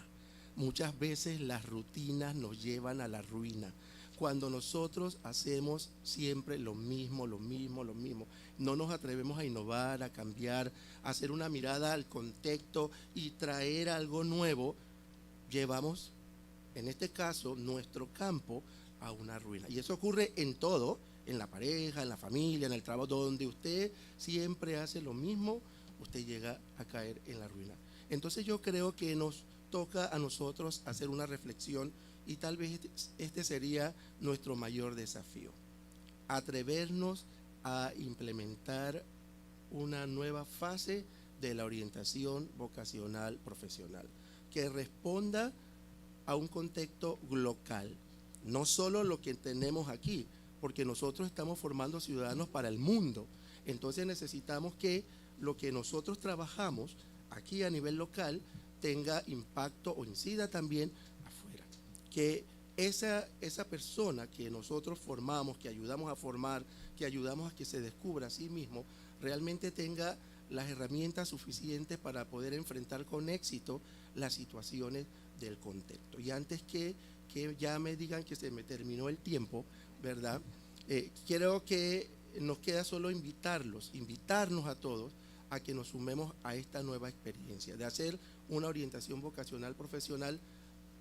Muchas veces las rutinas nos llevan a la ruina. Cuando nosotros hacemos siempre lo mismo, no nos atrevemos a innovar, a cambiar, a hacer una mirada al contexto y traer algo nuevo, llevamos, en este caso, nuestro campo a una ruina. Y eso ocurre en todo, en la pareja, en la familia, en el trabajo, donde usted siempre hace lo mismo, usted llega a caer en la ruina. Entonces yo creo que nos toca a nosotros hacer una reflexión y tal vez este sería nuestro mayor desafío. Atrevernos a implementar una nueva fase de la orientación vocacional profesional que responda a un contexto local, no solo lo que tenemos aquí, porque nosotros estamos formando ciudadanos para el mundo. Entonces necesitamos que lo que nosotros trabajamos aquí a nivel local tenga impacto o incida también afuera. Que esa persona que nosotros formamos, que ayudamos a formar, que ayudamos a que se descubra a sí mismo, realmente tenga las herramientas suficientes para poder enfrentar con éxito las situaciones del contexto. Y antes que ya me digan que se me terminó el tiempo, ¿verdad? Creo que nos queda solo invitarnos a todos a que nos sumemos a esta nueva experiencia de hacer una orientación vocacional profesional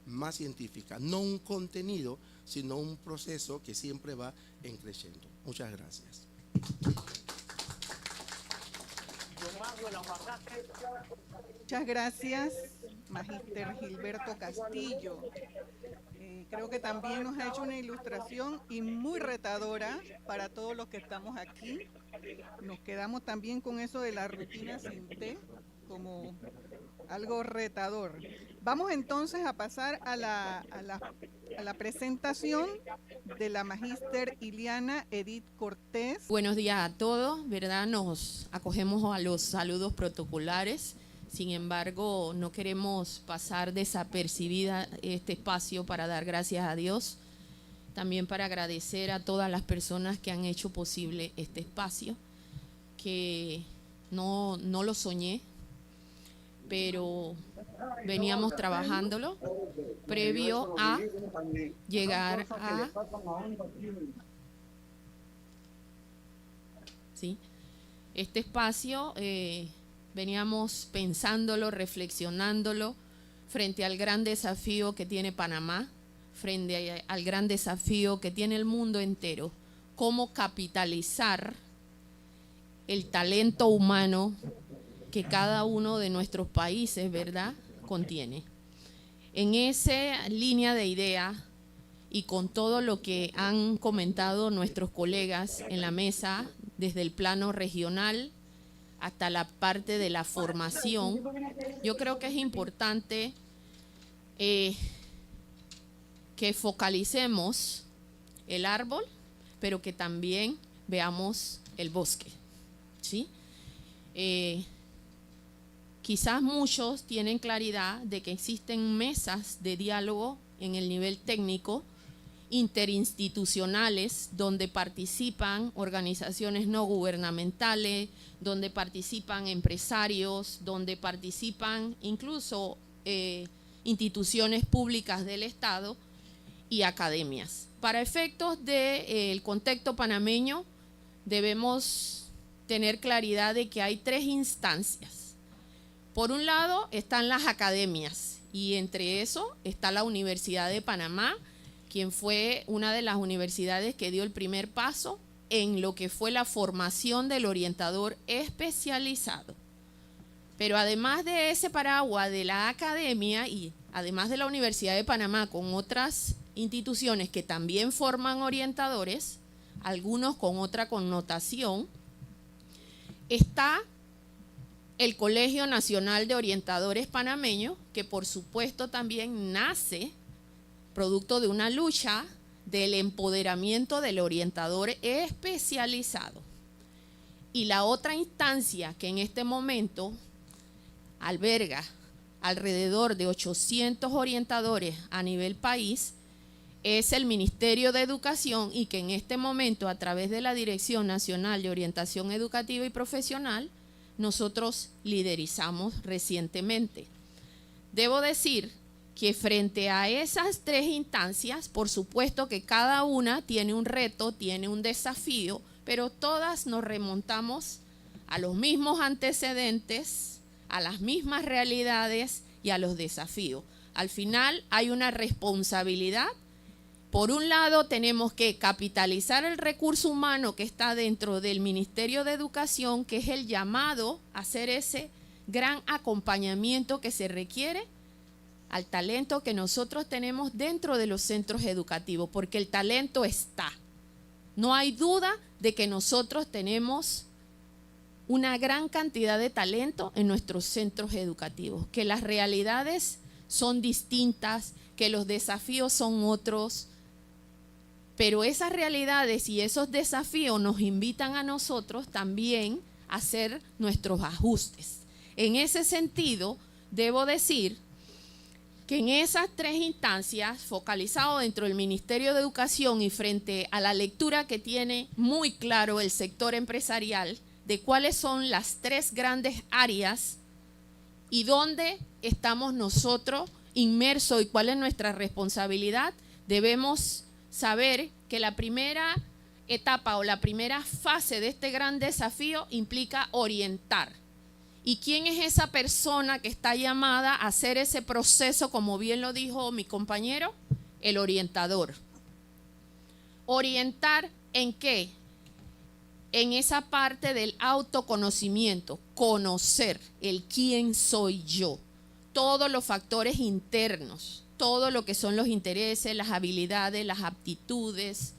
más científica, no un contenido, sino un proceso que siempre va en creciendo. Muchas gracias. Muchas gracias, Magíster Gilberto Castillo. Creo que también nos ha hecho una ilustración y muy retadora para todos los que estamos aquí. Nos quedamos también con eso de la rutina sin T como algo retador. Vamos entonces a pasar a la presentación de la Magíster Iliana Edith Cortés. Buenos días a todos, ¿verdad? Nos acogemos a los saludos protocolares. Sin embargo, no queremos pasar desapercibida este espacio para dar gracias a Dios también para agradecer a todas las personas que han hecho posible este espacio, que no lo soñé, pero veníamos trabajándolo previo a llegar a... ¿sí? Este espacio veníamos pensándolo, reflexionándolo frente al gran desafío que tiene Panamá, frente al gran desafío que tiene el mundo entero, cómo capitalizar el talento humano que cada uno de nuestros países, ¿verdad?, contiene. En esa línea de idea y con todo lo que han comentado nuestros colegas en la mesa, desde el plano regional hasta la parte de la formación, yo creo que es importante que focalicemos el árbol, pero que también veamos el bosque, ¿sí? Quizás muchos tienen claridad de que existen mesas de diálogo en el nivel técnico, interinstitucionales, donde participan organizaciones no gubernamentales, donde participan empresarios, donde participan incluso instituciones públicas del Estado y academias. Para efectos del contexto panameño, debemos tener claridad de que hay 3 instancias. Por un lado están las academias, y entre eso está la Universidad de Panamá, quien fue una de las universidades que dio el primer paso en lo que fue la formación del orientador especializado. Pero además de ese paraguas de la academia y además de la Universidad de Panamá, con otras instituciones que también forman orientadores, algunos con otra connotación, está el Colegio Nacional de Orientadores Panameños, que por supuesto también nace producto de una lucha del empoderamiento del orientador especializado. Y la otra instancia que en este momento alberga alrededor de 800 orientadores a nivel país es el Ministerio de Educación, y que en este momento, a través de la Dirección Nacional de Orientación Educativa y Profesional, nosotros liderizamos recientemente. Debo decir que frente a esas 3 instancias, por supuesto que cada una tiene un reto, tiene un desafío, pero todas nos remontamos a los mismos antecedentes, a las mismas realidades y a los desafíos. Al final hay una responsabilidad. Por un lado, tenemos que capitalizar el recurso humano que está dentro del Ministerio de Educación, que es el llamado a hacer ese gran acompañamiento que se requiere al talento que nosotros tenemos dentro de los centros educativos, porque el talento está. No hay duda de que nosotros tenemos una gran cantidad de talento en nuestros centros educativos, que las realidades son distintas, que los desafíos son otros, pero esas realidades y esos desafíos nos invitan a nosotros también a hacer nuestros ajustes. En ese sentido, debo decir que en esas 3 instancias, focalizado dentro del Ministerio de Educación y frente a la lectura que tiene muy claro el sector empresarial de cuáles son las 3 grandes áreas y dónde estamos nosotros inmersos y cuál es nuestra responsabilidad, debemos saber que la primera etapa o la primera fase de este gran desafío implica orientar. ¿Y quién es esa persona que está llamada a hacer ese proceso, como bien lo dijo mi compañero? El orientador. ¿Orientar en qué? En esa parte del autoconocimiento, conocer el quién soy yo, todos los factores internos, todo lo que son los intereses, las habilidades, las aptitudes,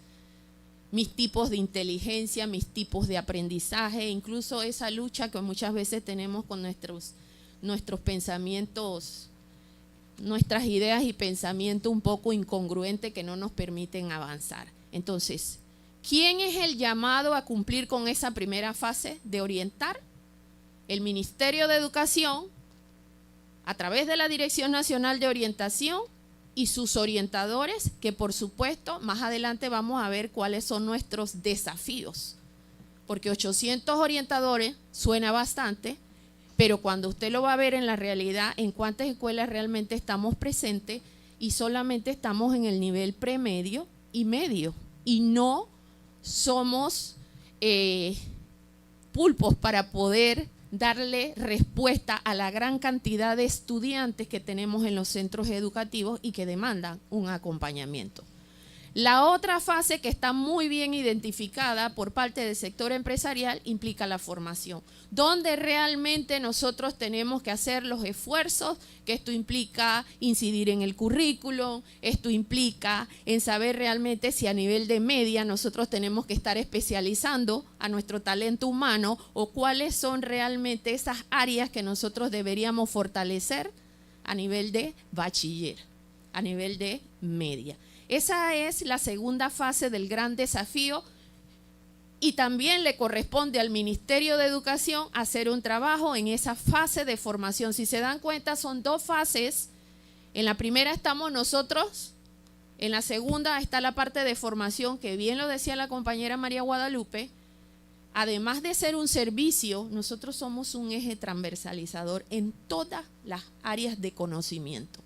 mis tipos de inteligencia, mis tipos de aprendizaje, incluso esa lucha que muchas veces tenemos con nuestros pensamientos, nuestras ideas y pensamientos un poco incongruentes que no nos permiten avanzar. Entonces, ¿quién es el llamado a cumplir con esa primera fase de orientar? El Ministerio de Educación, a través de la Dirección Nacional de Orientación y sus orientadores, que por supuesto más adelante vamos a ver cuáles son nuestros desafíos, porque 800 orientadores suena bastante, pero cuando usted lo va a ver en la realidad, en cuántas escuelas realmente estamos presentes y solamente estamos en el nivel premedio y medio, y no somos pulpos para poder darle respuesta a la gran cantidad de estudiantes que tenemos en los centros educativos y que demandan un acompañamiento. La otra fase que está muy bien identificada por parte del sector empresarial implica la formación, donde realmente nosotros tenemos que hacer los esfuerzos, que esto implica incidir en el currículum, esto implica en saber realmente si a nivel de media nosotros tenemos que estar especializando a nuestro talento humano o cuáles son realmente esas áreas que nosotros deberíamos fortalecer a nivel de bachiller, a nivel de media. Esa es la segunda fase del gran desafío y también le corresponde al Ministerio de Educación hacer un trabajo en esa fase de formación. Si se dan cuenta, son dos fases. En la primera estamos nosotros, en la segunda está la parte de formación, que bien lo decía la compañera María Guadalupe. Además de ser un servicio, nosotros somos un eje transversalizador en todas las áreas de conocimiento.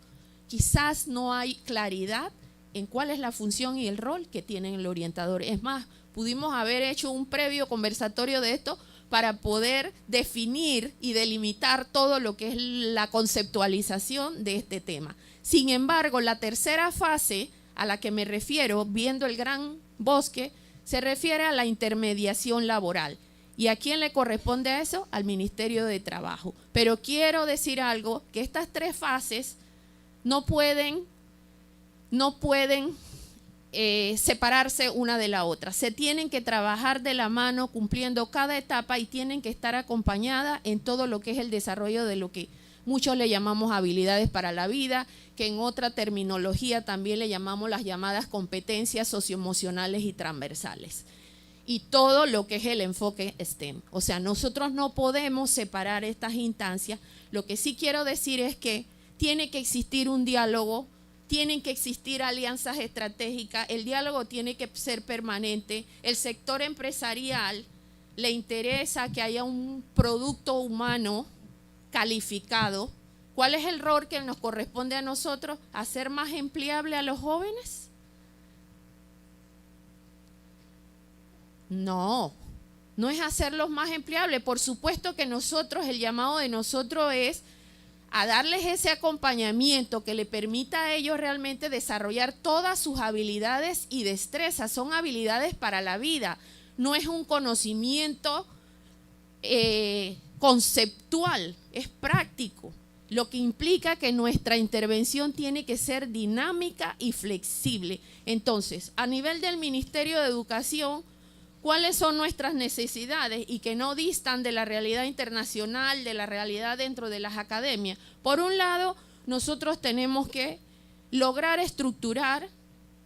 Quizás no hay claridad en cuál es la función y el rol que tiene el orientador. Es más, pudimos haber hecho un previo conversatorio de esto para poder definir y delimitar todo lo que es la conceptualización de este tema. Sin embargo, la tercera fase a la que me refiero, viendo el gran bosque, se refiere a la intermediación laboral. ¿Y a quién le corresponde a eso? Al Ministerio de Trabajo. Pero quiero decir algo, que estas tres fases no pueden separarse una de la otra. Se tienen que trabajar de la mano cumpliendo cada etapa y tienen que estar acompañadas en todo lo que es el desarrollo de lo que muchos le llamamos habilidades para la vida, que en otra terminología también le llamamos las llamadas competencias socioemocionales y transversales. Y todo lo que es el enfoque STEM. O sea, nosotros no podemos separar estas instancias. Lo que sí quiero decir es que tiene que existir un diálogo, tienen que existir alianzas estratégicas, el diálogo tiene que ser permanente, el sector empresarial le interesa que haya un producto humano calificado. ¿Cuál es el rol que nos corresponde a nosotros? ¿Hacer más empleable a los jóvenes? No, no es hacerlos más empleables. Por supuesto que nosotros, el llamado de nosotros es a darles ese acompañamiento que le permita a ellos realmente desarrollar todas sus habilidades y destrezas. Son habilidades para la vida, no es un conocimiento conceptual, es práctico, lo que implica que nuestra intervención tiene que ser dinámica y flexible. Entonces, a nivel del Ministerio de Educación, ¿cuáles son nuestras necesidades y que no distan de la realidad internacional, de la realidad dentro de las academias? Por un lado, nosotros tenemos que lograr estructurar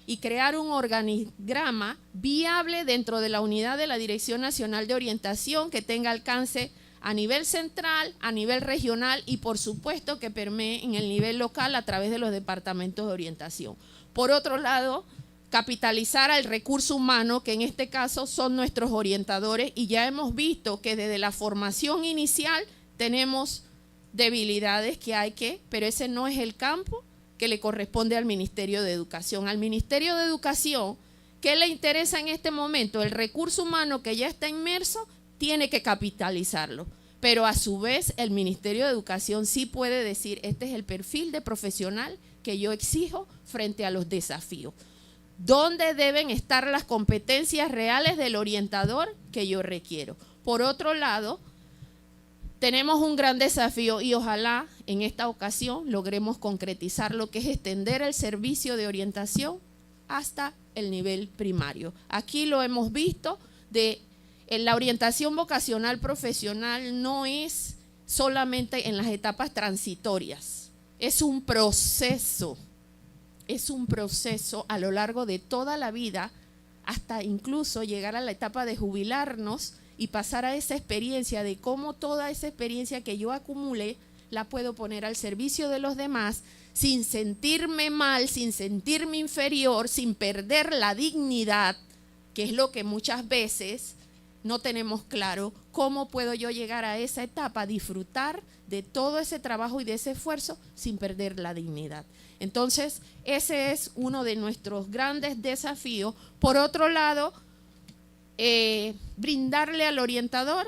y crear un organigrama viable dentro de la unidad de la Dirección Nacional de Orientación que tenga alcance a nivel central, a nivel regional y por supuesto que permee en el nivel local a través de los departamentos de orientación. Por otro lado, capitalizar al recurso humano, que en este caso son nuestros orientadores, y ya hemos visto que desde la formación inicial tenemos debilidades pero ese no es el campo que le corresponde al Ministerio de Educación. Al Ministerio de Educación, ¿qué le interesa en este momento? El recurso humano que ya está inmerso tiene que capitalizarlo, pero a su vez el Ministerio de Educación sí puede decir, este es el perfil de profesional que yo exijo frente a los desafíos. ¿Dónde deben estar las competencias reales del orientador que yo requiero? Por otro lado, tenemos un gran desafío y ojalá en esta ocasión logremos concretizar lo que es extender el servicio de orientación hasta el nivel primario. Aquí lo hemos visto, la orientación vocacional profesional no es solamente en las etapas transitorias, es un proceso a lo largo de toda la vida hasta incluso llegar a la etapa de jubilarnos y pasar a esa experiencia de cómo toda esa experiencia que yo acumulé la puedo poner al servicio de los demás sin sentirme mal, sin sentirme inferior, sin perder la dignidad, que es lo que muchas veces no tenemos claro. ¿Cómo puedo yo llegar a esa etapa, disfrutar de todo ese trabajo y de ese esfuerzo sin perder la dignidad? Entonces, ese es uno de nuestros grandes desafíos. Por otro lado, brindarle al orientador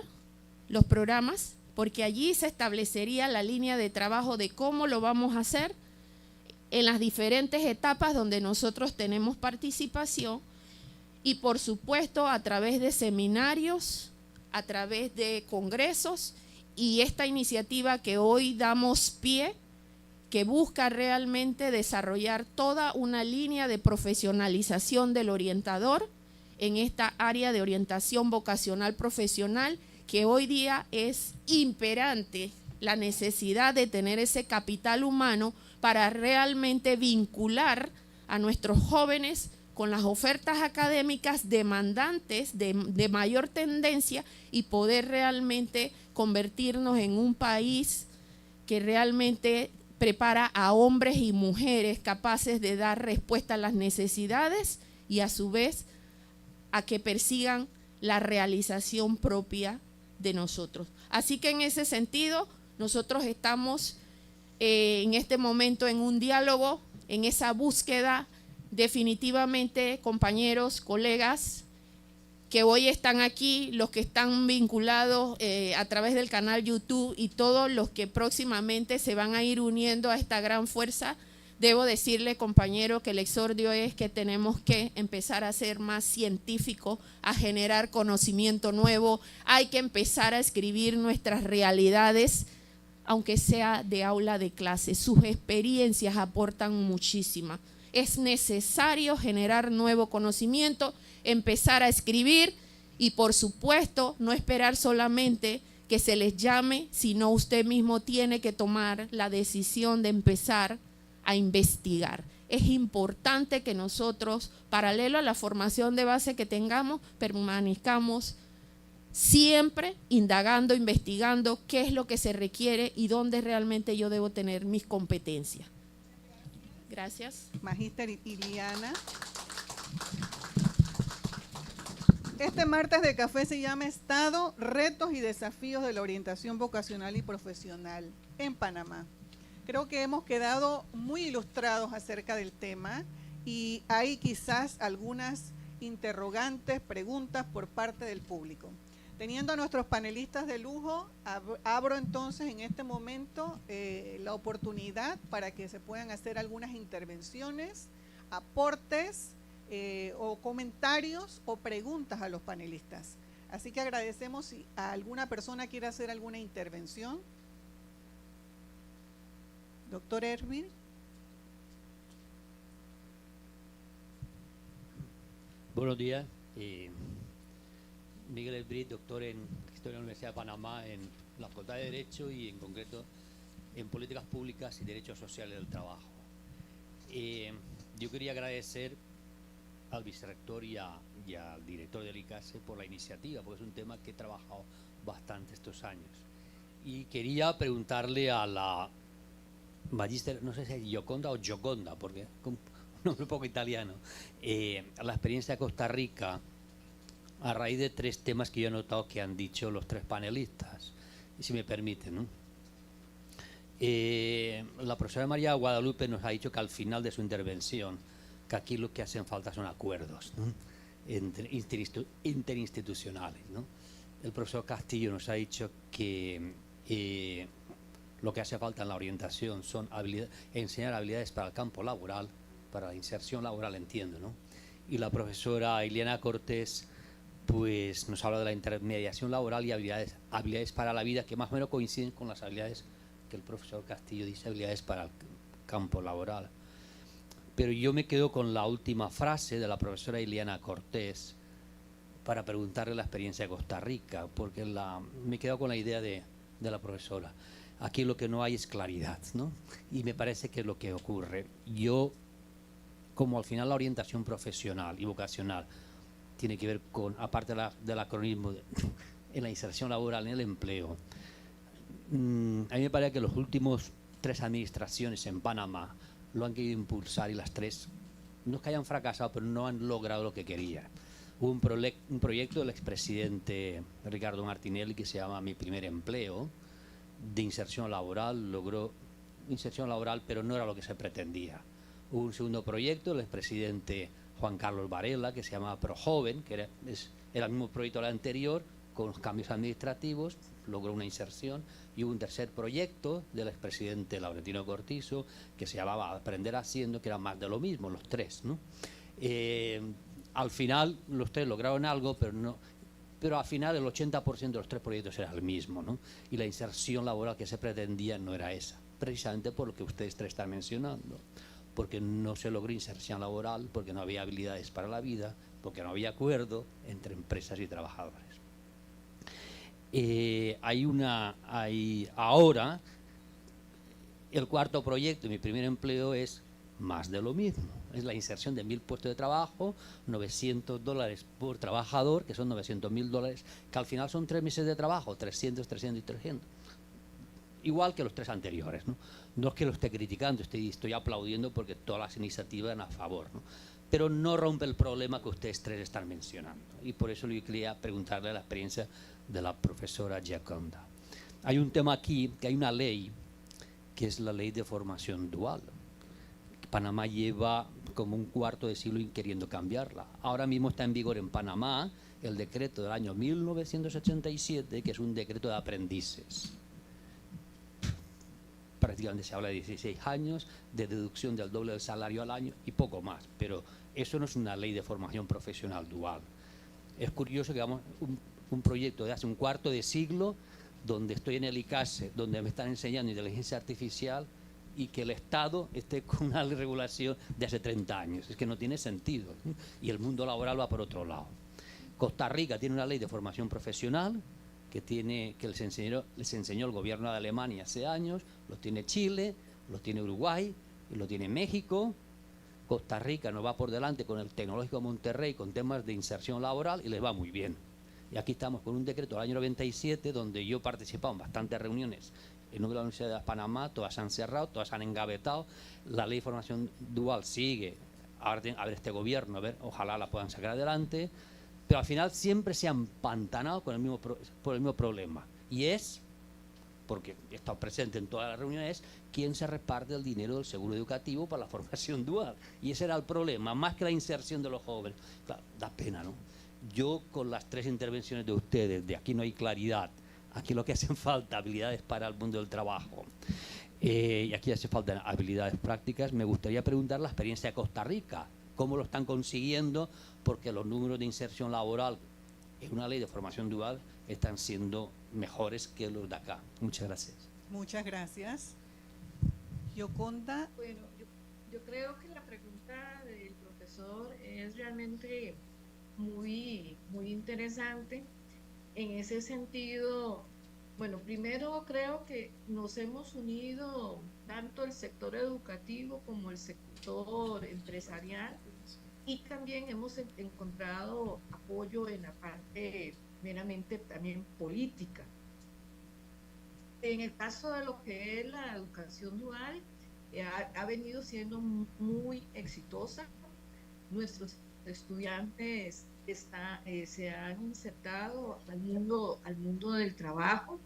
los programas, porque allí se establecería la línea de trabajo de cómo lo vamos a hacer en las diferentes etapas donde nosotros tenemos participación, y por supuesto a través de seminarios, a través de congresos, y esta iniciativa que hoy damos pie, que busca realmente desarrollar toda una línea de profesionalización del orientador en esta área de orientación vocacional profesional, que hoy día es imperante la necesidad de tener ese capital humano para realmente vincular a nuestros jóvenes con las ofertas académicas demandantes de mayor tendencia y poder realmente convertirnos en un país que realmente prepara a hombres y mujeres capaces de dar respuesta a las necesidades y a su vez a que persigan la realización propia de nosotros. Así que en ese sentido, nosotros estamos en este momento en un diálogo, en esa búsqueda. Definitivamente, compañeros, colegas, que hoy están aquí, los que están vinculados a través del canal YouTube y todos los que próximamente se van a ir uniendo a esta gran fuerza, debo decirle, compañero, que el exordio es que tenemos que empezar a ser más científicos, a generar conocimiento nuevo. Hay que empezar a escribir nuestras realidades, aunque sea de aula de clase. Sus experiencias aportan muchísimo. Es necesario generar nuevo conocimiento, empezar a escribir y, por supuesto, no esperar solamente que se les llame, sino usted mismo tiene que tomar la decisión de empezar a investigar. Es importante que nosotros, paralelo a la formación de base que tengamos, permanezcamos siempre indagando, investigando qué es lo que se requiere y dónde realmente yo debo tener mis competencias. Gracias. Magíster Iliana. Este martes de café se llama Estado, retos y desafíos de la orientación vocacional y profesional en Panamá. Creo que hemos quedado muy ilustrados acerca del tema y hay quizás algunas interrogantes, preguntas por parte del público. Teniendo a nuestros panelistas de lujo, abro entonces en este momento la oportunidad para que se puedan hacer algunas intervenciones, aportes o comentarios o preguntas a los panelistas. Así que agradecemos si a alguna persona quiere hacer alguna intervención. Doctor Erwin. Buenos días. Miguel Esbrit, doctor en Historia de la Universidad de Panamá, en la Facultad de Derecho y en concreto en Políticas Públicas y Derechos Sociales del Trabajo. Yo quería agradecer al vicerrector y al director del ICASE por la iniciativa, porque es un tema que he trabajado bastante estos años. Y quería preguntarle a la magíster, no sé si es Gioconda o Gioconda, porque es un nombre un poco italiano, a la experiencia de Costa Rica, a raíz de tres temas que yo he notado que han dicho los tres panelistas, y si me permiten, ¿no? La profesora María Guadalupe nos ha dicho que al final de su intervención, que aquí lo que hacen falta son acuerdos, ¿no? Interinstitucionales, ¿no? El profesor Castillo nos ha dicho que lo que hace falta en la orientación son enseñar habilidades para el campo laboral, para la inserción laboral, entiendo, ¿no? Y la profesora Iliana Cortés pues nos habla de la intermediación laboral y habilidades para la vida, que más o menos coinciden con las habilidades que el profesor Castillo dice, habilidades para el campo laboral. Pero yo me quedo con la última frase de la profesora Iliana Cortés para preguntarle la experiencia de Costa Rica, porque me quedo con la idea de la profesora. Aquí lo que no hay es claridad, ¿no? Y me parece que es lo que ocurre. Yo, como al final la orientación profesional y vocacional tiene que ver con, aparte del acronismo, en la inserción laboral, en el empleo, A mí me parece que los últimos 3 administraciones en Panamá lo han querido impulsar y las 3, no es que hayan fracasado, pero no han logrado lo que querían. Hubo un proyecto del expresidente Ricardo Martinelli que se llama Mi Primer Empleo, de inserción laboral, logró inserción laboral, pero no era lo que se pretendía. Hubo un segundo proyecto del expresidente Juan Carlos Varela que se llamaba ProJoven, que era el mismo proyecto del anterior, con los cambios administrativos, logró una inserción. Y hubo un tercer proyecto del expresidente Laurentino Cortizo que se llamaba Aprender Haciendo, que era más de lo mismo, los 3, ¿no? Al final los 3 lograron algo, pero al final el 80% de los 3 proyectos era el mismo, ¿no? Y la inserción laboral que se pretendía no era esa, precisamente por lo que ustedes 3 están mencionando, porque no se logró inserción laboral, porque no había habilidades para la vida, porque no había acuerdo entre empresas y trabajadores. Ahora el cuarto proyecto, Mi Primer Empleo, es más de lo mismo. Es la inserción de 1000 puestos de trabajo, $900 por trabajador, que son $900.000, que al final son 3 meses de trabajo, 300, 300 y 300. Igual que los 3 anteriores, ¿no? No es que lo esté criticando, estoy aplaudiendo porque todas las iniciativas van a favor, ¿no? Pero no rompe el problema que ustedes 3 están mencionando. Y por eso yo quería preguntarle la experiencia de la profesora Gioconda. Hay un tema aquí, que hay una ley, que es la ley de formación dual. Panamá lleva como un cuarto de siglo queriendo cambiarla. Ahora mismo está en vigor en Panamá el decreto del año 1987, que es un decreto de aprendices. Prácticamente se habla de 16 años, de deducción del doble del salario al año y poco más, pero eso no es una ley de formación profesional dual. Es curioso que hagamos un proyecto de hace un cuarto de siglo, donde estoy en el ICASE, donde me están enseñando inteligencia artificial, y que el Estado esté con una regulación de hace 30 años. Es que no tiene sentido, ¿sí? Y el mundo laboral va por otro lado. Costa Rica tiene una ley de formación profesional que les enseñó el gobierno de Alemania hace años, lo tiene Chile, lo tiene Uruguay, y lo tiene México. Costa Rica nos va por delante con el Tecnológico de Monterrey con temas de inserción laboral y les va muy bien. Y aquí estamos con un decreto del año 97 donde yo he participado en bastantes reuniones en la Universidad de Panamá, todas se han cerrado, todas se han engavetado. La ley de formación dual sigue. Ahora a ver este gobierno, a ver, ojalá la puedan sacar adelante, pero al final siempre se han empantanado por el mismo problema. Y es, porque he estado presente en todas las reuniones, quién se reparte el dinero del seguro educativo para la formación dual. Y ese era el problema, más que la inserción de los jóvenes. Claro, da pena, ¿no? Yo con las 3 intervenciones de ustedes, de aquí no hay claridad, aquí lo que hacen falta habilidades para el mundo del trabajo, y aquí hace falta habilidades prácticas. Me gustaría preguntar la experiencia de Costa Rica, cómo lo están consiguiendo, porque los números de inserción laboral en una ley de formación dual están siendo mejores que los de acá. Muchas gracias. Muchas gracias. Gioconda. Bueno, yo creo que la pregunta del profesor es realmente muy interesante. En ese sentido, bueno, primero creo que nos hemos unido tanto el sector educativo como el sector empresarial, y también hemos encontrado apoyo en la parte meramente también política. En el caso de lo que es la educación dual, ha venido siendo muy exitosa. Nuestros estudiantes se han insertado al mundo del trabajo,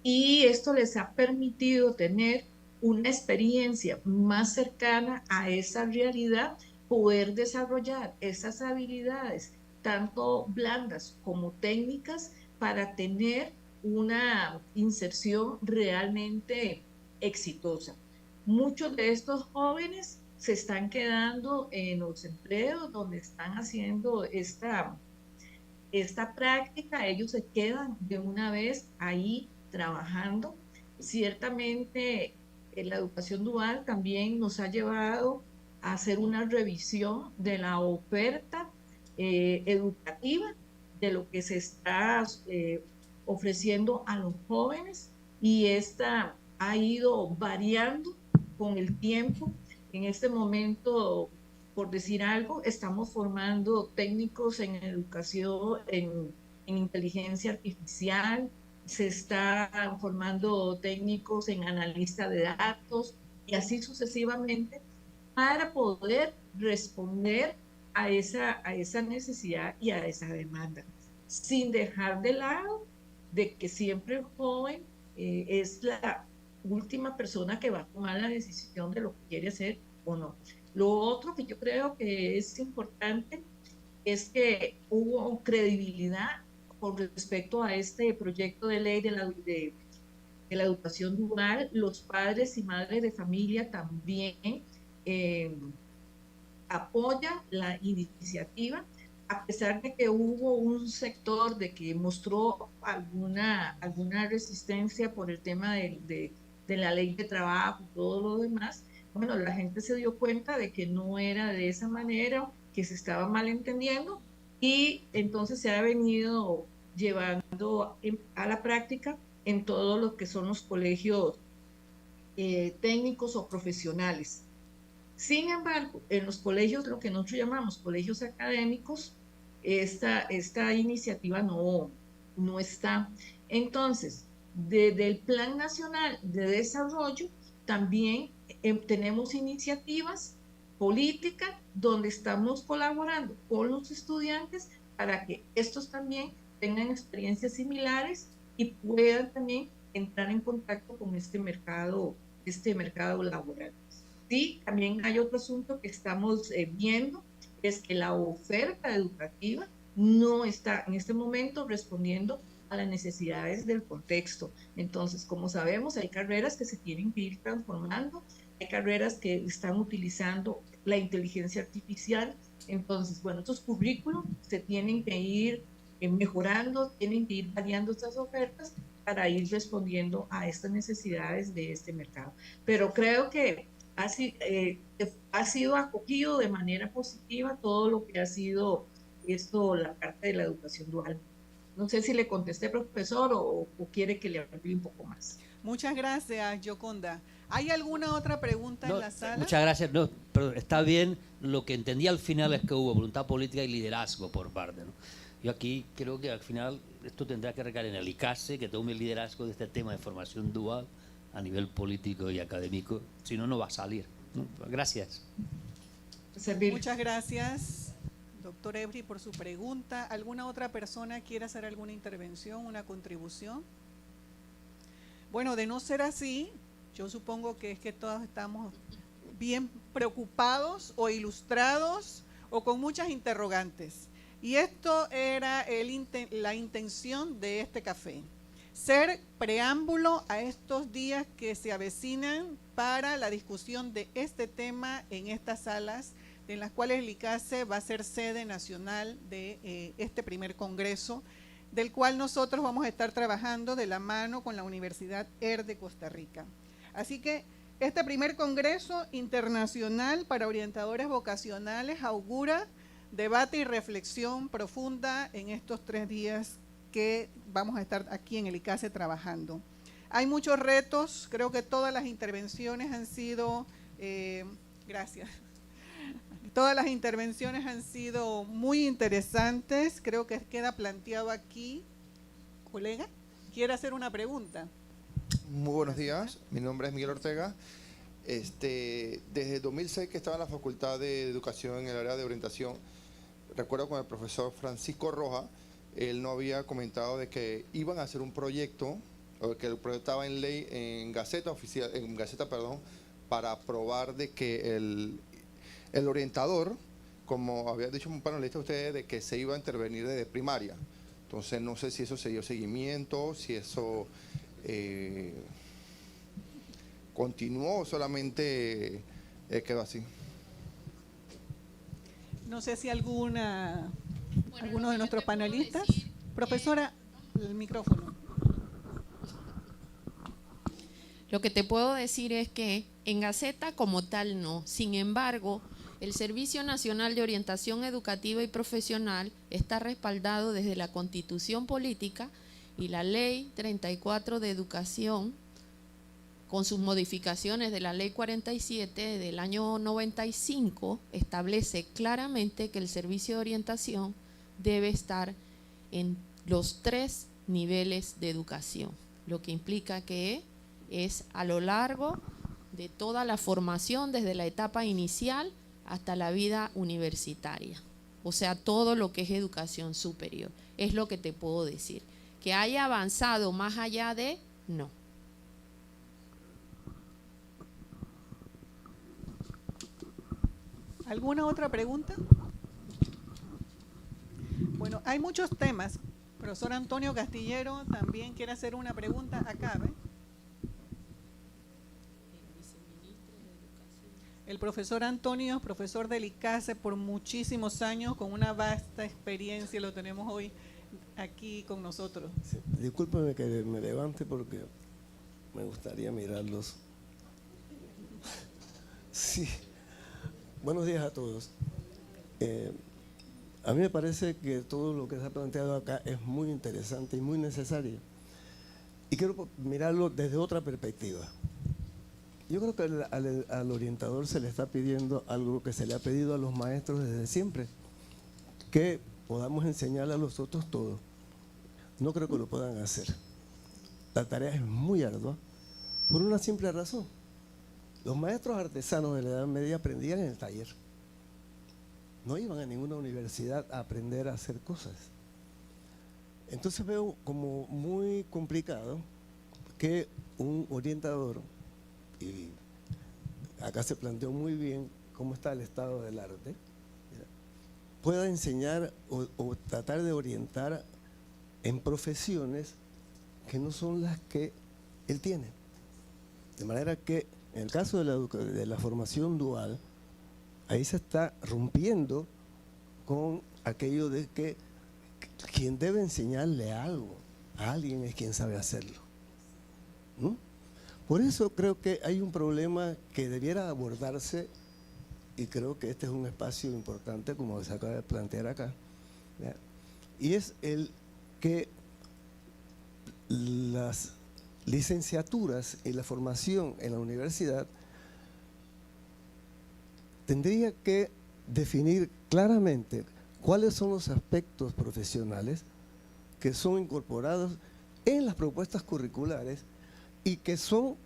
y esto les ha permitido tener una experiencia más cercana a esa realidad, poder desarrollar esas habilidades, tanto blandas como técnicas, para tener una inserción realmente exitosa. Muchos de estos jóvenes se están quedando en los empleos donde están haciendo esta práctica, ellos se quedan de una vez ahí trabajando. Ciertamente la educación dual también nos ha llevado a hacer una revisión de la oferta educativa, de lo que se está ofreciendo a los jóvenes, y esta ha ido variando con el tiempo. En este momento, por decir algo, estamos formando técnicos en educación, en inteligencia artificial, se está formando técnicos en analista de datos y así sucesivamente para poder responder a esa necesidad y a esa demanda, sin dejar de lado de que siempre el joven es la última persona que va a tomar la decisión de lo que quiere hacer o no. Lo otro que yo creo que es importante es que hubo credibilidad con respecto a este proyecto de ley de la educación dual. Los padres y madres de familia también apoyan la iniciativa, a pesar de que hubo un sector de que mostró alguna resistencia por el tema de la ley de trabajo y todo lo demás. Bueno, la gente se dio cuenta de que no era de esa manera, que se estaba malentendiendo, y entonces se ha venido llevando a la práctica en todo lo que son los colegios técnicos o profesionales. Sin embargo, en los colegios, lo que nosotros llamamos colegios académicos, esta iniciativa no está. Entonces, desde el Plan Nacional de Desarrollo, también tenemos iniciativas políticas donde estamos colaborando con los estudiantes para que estos también tengan experiencias similares y puedan también entrar en contacto con este mercado laboral. Sí, también hay otro asunto que estamos viendo, es que la oferta educativa no está en este momento respondiendo a las necesidades del contexto. Entonces, como sabemos, hay carreras que se tienen que ir transformando, hay carreras que están utilizando la inteligencia artificial. Entonces, bueno, estos currículos se tienen que ir mejorando, tienen que ir variando estas ofertas para ir respondiendo a estas necesidades de este mercado. Pero creo que ha sido acogido de manera positiva todo lo que ha sido la parte de la educación dual. No sé si le contesté, profesor, o quiere que le hable un poco más. Muchas gracias, Yoconda. ¿Hay alguna otra pregunta en la sala? Muchas gracias. No, pero está bien. Lo que entendí al final es que hubo voluntad política y liderazgo por parte, ¿no? Yo aquí creo que al final esto tendrá que recaer en el ICASE, que tome el liderazgo de este tema de formación dual a nivel político y académico. Si no, no va a salir, ¿no? Gracias. Muchas gracias, doctor Ebri, por su pregunta. ¿Alguna otra persona quiere hacer alguna intervención, una contribución? Bueno, de no ser así, yo supongo que es que todos estamos bien preocupados o ilustrados o con muchas interrogantes. Y esto era la intención de este café, ser preámbulo a estos días que se avecinan para la discusión de este tema en estas salas, en las cuales el ICASE va a ser sede nacional de este primer congreso, del cual nosotros vamos a estar trabajando de la mano con la Universidad ER de Costa Rica. Así que este primer congreso internacional para orientadores vocacionales augura debate y reflexión profunda en estos 3 días que vamos a estar aquí en el ICASE trabajando. Hay muchos retos, creo que todas las intervenciones han sido, gracias, todas las intervenciones han sido muy interesantes, creo que queda planteado aquí. Colega, ¿quiere hacer una pregunta? Muy buenos días, mi nombre es Miguel Ortega. Desde 2006 que estaba en la Facultad de Educación en el área de orientación, recuerdo con el profesor Francisco Roja, él no había comentado de que iban a hacer un proyecto, o que el proyecto estaba en ley, en Gaceta oficial, para aprobar de que el orientador, como había dicho un panelista de ustedes, de que se iba a intervenir desde primaria. Entonces no sé si eso se dio seguimiento, si eso continuó o solamente quedó así. No sé si alguno de nuestros panelistas. Profesora, el micrófono. Lo que te puedo decir es que en Gaceta como tal no. Sin embargo, el Servicio Nacional de Orientación Educativa y Profesional está respaldado desde la Constitución Política y la Ley 34 de Educación, con sus modificaciones de la Ley 47 del año 95, establece claramente que el servicio de orientación debe estar en los 3 niveles de educación, lo que implica que es a lo largo de toda la formación, desde la etapa inicial hasta la vida universitaria. O sea, todo lo que es educación superior. Es lo que te puedo decir. Que haya avanzado más allá de, no. ¿Alguna otra pregunta? Bueno, hay muchos temas. Profesor Antonio Castillero también quiere hacer una pregunta acá, ¿ve? El profesor Antonio es profesor del ICASE por muchísimos años, con una vasta experiencia, lo tenemos hoy aquí con nosotros. Sí, discúlpeme que me levante porque me gustaría mirarlos. Sí, buenos días a todos. A mí me parece que todo lo que se ha planteado acá es muy interesante y muy necesario. Y quiero mirarlo desde otra perspectiva. Yo creo que al orientador se le está pidiendo algo que se le ha pedido a los maestros desde siempre, que podamos enseñarle a los otros todo. No creo que lo puedan hacer. La tarea es muy ardua por una simple razón. Los maestros artesanos de la Edad Media aprendían en el taller. No iban a ninguna universidad a aprender a hacer cosas. Entonces veo como muy complicado que un orientador, y acá se planteó muy bien cómo está el estado del arte, pueda enseñar o tratar de orientar en profesiones que no son las que él tiene. De manera que en el caso de la formación dual, ahí se está rompiendo con aquello de que quien debe enseñarle algo a alguien es quien sabe hacerlo, ¿no? Por eso creo que hay un problema que debiera abordarse, y creo que este es un espacio importante, como se acaba de plantear acá, ¿ya? Y es el que las licenciaturas y la formación en la universidad tendría que definir claramente cuáles son los aspectos profesionales que son incorporados en las propuestas curriculares y que son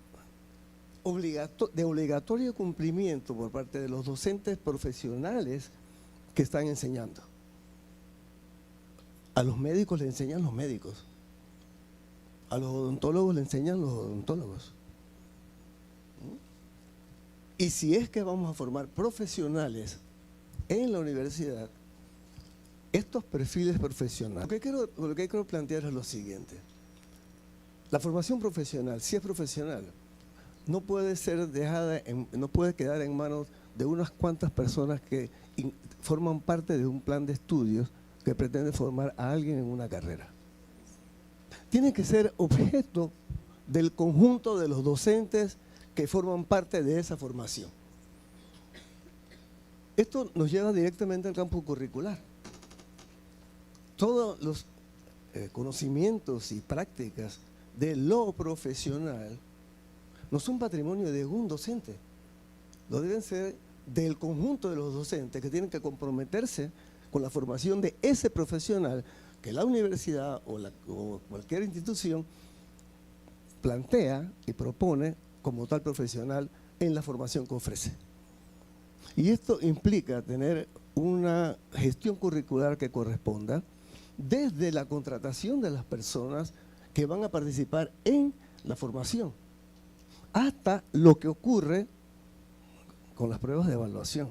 de obligatorio cumplimiento por parte de los docentes profesionales que están enseñando. A los médicos le enseñan los médicos, a los odontólogos le enseñan los odontólogos. Y si es que vamos a formar profesionales en la universidad, estos perfiles profesionales, lo que quiero plantear es lo siguiente. La formación profesional, si es profesional, no puede ser no puede quedar en manos de unas cuantas personas que forman parte de un plan de estudios que pretende formar a alguien en una carrera. Tiene que ser objeto del conjunto de los docentes que forman parte de esa formación. Esto nos lleva directamente al campo curricular. Todos los conocimientos y prácticas de lo profesional no son patrimonio de un docente, lo deben ser del conjunto de los docentes que tienen que comprometerse con la formación de ese profesional que la universidad o cualquier institución plantea y propone como tal profesional en la formación que ofrece. Y esto implica tener una gestión curricular que corresponda desde la contratación de las personas que van a participar en la formación, hasta lo que ocurre con las pruebas de evaluación,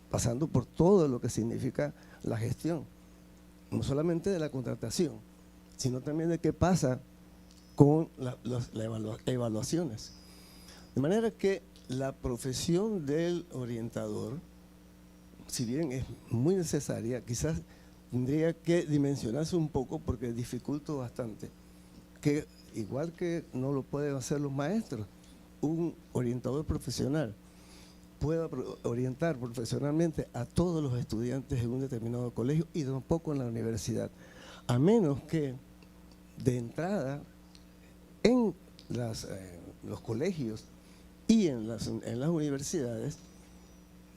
pasando por todo lo que significa la gestión, no solamente de la contratación, sino también de qué pasa con las evaluaciones. De manera que la profesión del orientador, si bien es muy necesaria, quizás tendría que dimensionarse un poco porque dificulta bastante, que igual que no lo pueden hacer los maestros, un orientador profesional pueda orientar profesionalmente a todos los estudiantes en un determinado colegio y tampoco en la universidad, a menos que de entrada en los colegios y en las universidades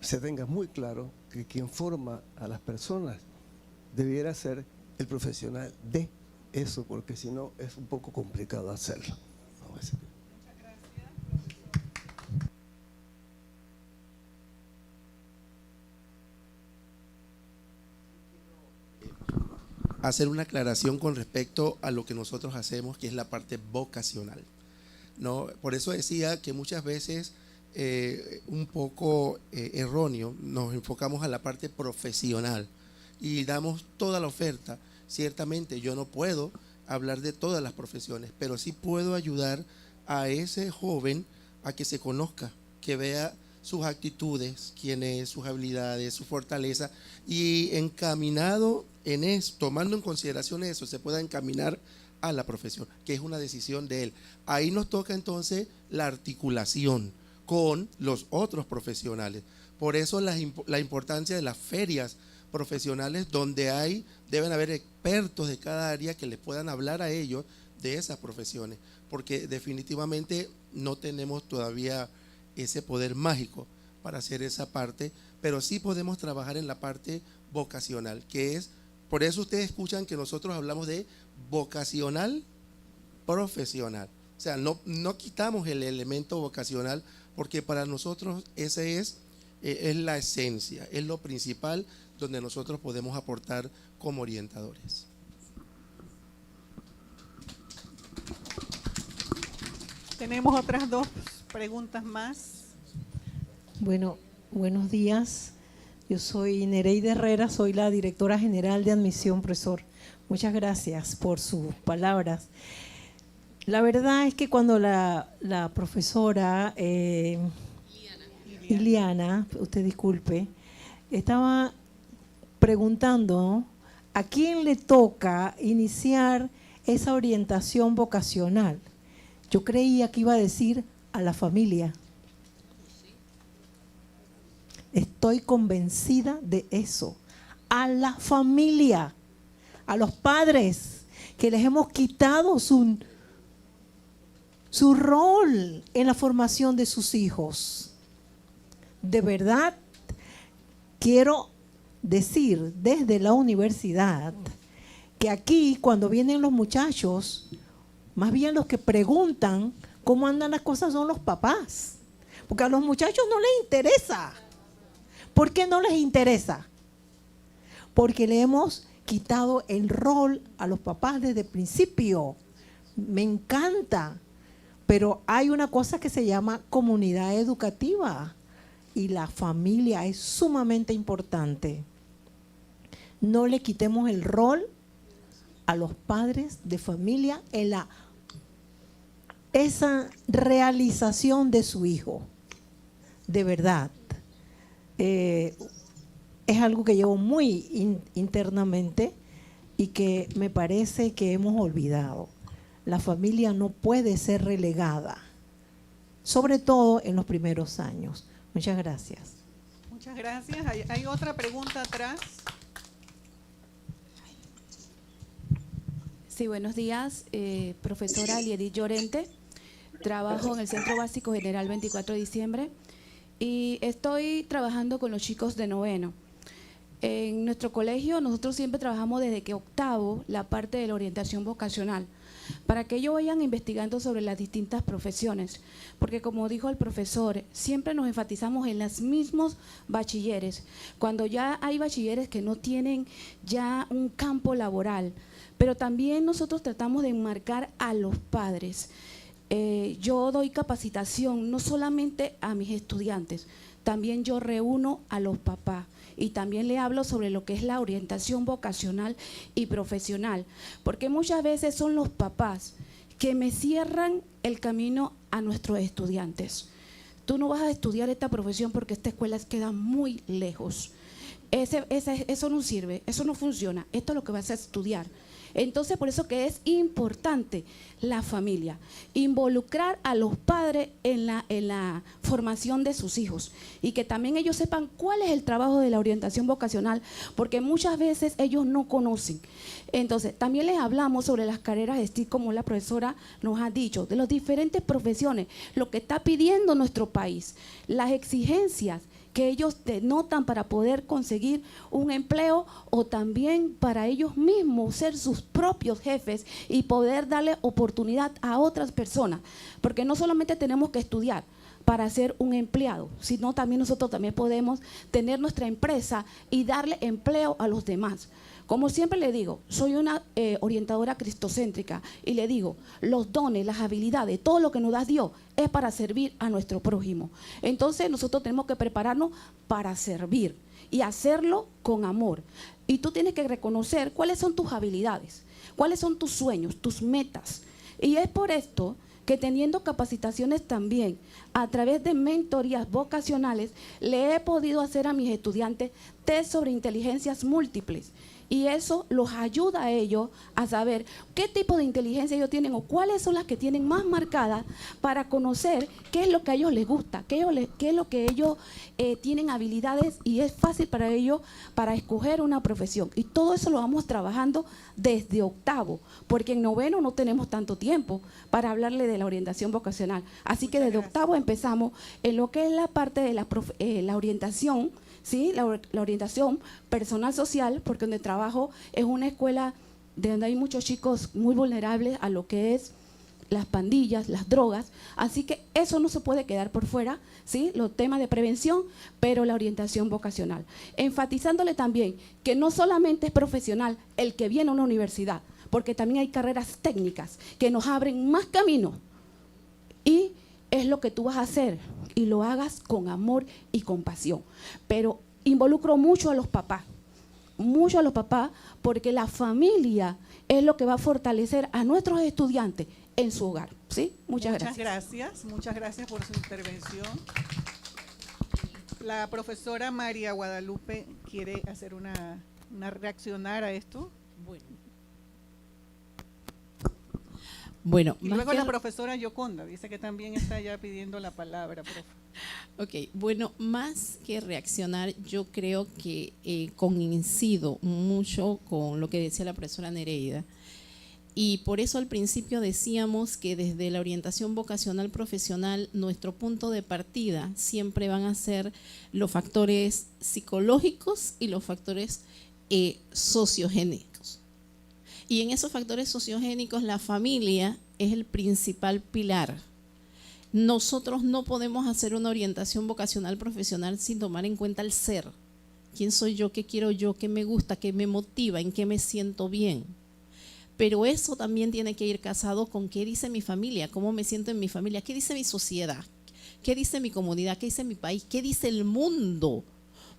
se tenga muy claro que quien forma a las personas debiera ser el profesional de eso, porque si no es un poco complicado hacerlo. Hacer una aclaración con respecto a lo que nosotros hacemos, que es la parte vocacional, ¿no? Por eso decía que muchas veces, un poco erróneo, nos enfocamos a la parte profesional y damos toda la oferta. Ciertamente yo no puedo hablar de todas las profesiones, pero sí puedo ayudar a ese joven a que se conozca, que vea sus actitudes, quién es, sus habilidades, su fortaleza, y encaminado en eso, tomando en consideración eso, se pueda encaminar a la profesión, que es una decisión de él. Ahí nos toca entonces la articulación con los otros profesionales. Por eso la importancia de las ferias profesionales, donde deben haber expertos de cada área que les puedan hablar a ellos de esas profesiones, porque definitivamente no tenemos todavía ese poder mágico para hacer esa parte, pero sí podemos trabajar en la parte vocacional, que es, por eso ustedes escuchan que nosotros hablamos de vocacional profesional. O sea, no quitamos el elemento vocacional, porque para nosotros ese es la esencia, es lo principal donde nosotros podemos aportar como orientadores. Tenemos otras dos preguntas más. Bueno, buenos días. Yo soy Nereida Herrera, soy la directora general de admisión, profesor. Muchas gracias por sus palabras. La verdad es que cuando la profesora Iliana, usted disculpe, estaba preguntando a quién le toca iniciar esa orientación vocacional. Yo creía que iba a decir a la familia. Estoy convencida de eso. A la familia, a los padres, que les hemos quitado su rol en la formación de sus hijos. De verdad, quiero decir desde la universidad que aquí cuando vienen los muchachos, más bien los que preguntan cómo andan las cosas son los papás, porque a los muchachos no les interesa. ¿Por qué no les interesa? Porque le hemos quitado el rol a los papás desde el principio. Me encanta, pero hay una cosa que se llama comunidad educativa y la familia es sumamente importante. No le quitemos el rol a los padres de familia en esa realización de su hijo. De verdad. Es algo que llevo muy internamente y que me parece que hemos olvidado. La familia no puede ser relegada, sobre todo en los primeros años. Muchas gracias. Muchas gracias. ¿Hay otra pregunta atrás? Sí, buenos días. Profesora Liedith Llorente. Trabajo en el Centro Básico General 24 de diciembre y estoy trabajando con los chicos de noveno. En nuestro colegio nosotros siempre trabajamos desde que octavo la parte de la orientación vocacional, para que ellos vayan investigando sobre las distintas profesiones, porque como dijo el profesor, siempre nos enfatizamos en los mismos bachilleres, cuando ya hay bachilleres que no tienen ya un campo laboral, pero también nosotros tratamos de enmarcar a los padres. Yo doy capacitación no solamente a mis estudiantes, también yo reúno a los papás y también le hablo sobre lo que es la orientación vocacional y profesional, porque muchas veces son los papás que me cierran el camino a nuestros estudiantes. Tú no vas a estudiar esta profesión porque esta escuela queda muy lejos. Eso no sirve, eso no funciona, esto es lo que vas a estudiar. Entonces, por eso que es importante la familia, involucrar a los padres en la formación de sus hijos y que también ellos sepan cuál es el trabajo de la orientación vocacional, porque muchas veces ellos no conocen. Entonces, también les hablamos sobre las carreras de STIC, como la profesora nos ha dicho, de las diferentes profesiones, lo que está pidiendo nuestro país, las exigencias que ellos denotan para poder conseguir un empleo o también para ellos mismos ser sus propios jefes y poder darle oportunidad a otras personas. Porque no solamente tenemos que estudiar para ser un empleado, sino también nosotros también podemos tener nuestra empresa y darle empleo a los demás. Como siempre le digo, soy una orientadora cristocéntrica y le digo, los dones, las habilidades, todo lo que nos da Dios es para servir a nuestro prójimo. Entonces nosotros tenemos que prepararnos para servir y hacerlo con amor. Y tú tienes que reconocer cuáles son tus habilidades, cuáles son tus sueños, tus metas. Y es por esto que teniendo capacitaciones también a través de mentorías vocacionales, le he podido hacer a mis estudiantes test sobre inteligencias múltiples. Y eso los ayuda a ellos a saber qué tipo de inteligencia ellos tienen o cuáles son las que tienen más marcadas para conocer qué es lo que a ellos les gusta, qué es lo que ellos tienen habilidades y es fácil para ellos para escoger una profesión. Y todo eso lo vamos trabajando desde octavo, porque en noveno no tenemos tanto tiempo para hablarle de la orientación vocacional. Así que desde octavo empezamos en lo que es la parte de la orientación, ¿sí? La orientación personal social, porque donde trabajo es una escuela de donde hay muchos chicos muy vulnerables a lo que es las pandillas, las drogas, así que eso no se puede quedar por fuera, ¿sí? Los temas de prevención, pero la orientación vocacional. Enfatizándole también que no solamente es profesional el que viene a una universidad, porque también hay carreras técnicas que nos abren más caminos y es lo que tú vas a hacer y lo hagas con amor y compasión. Pero involucro mucho a los papás, porque la familia es lo que va a fortalecer a nuestros estudiantes en su hogar. ¿Sí? Muchas gracias por su intervención. La profesora María Guadalupe quiere hacer una reaccionar a esto. Bueno, y luego la profesora Yoconda dice que también está ya pidiendo la palabra, profe. Ok, bueno, más que reaccionar, yo creo que coincido mucho con lo que decía la profesora Nereida. Y por eso al principio decíamos que desde la orientación vocacional profesional, nuestro punto de partida siempre van a ser los factores psicológicos y los factores sociogénicos. Y en esos factores sociogénicos la familia es el principal pilar. Nosotros no podemos hacer una orientación vocacional profesional sin tomar en cuenta el ser. ¿Quién soy yo? ¿Qué quiero yo? ¿Qué me gusta? ¿Qué me motiva? ¿En qué me siento bien? Pero eso también tiene que ir casado con qué dice mi familia, cómo me siento en mi familia, qué dice mi sociedad, qué dice mi comunidad, qué dice mi país, qué dice el mundo.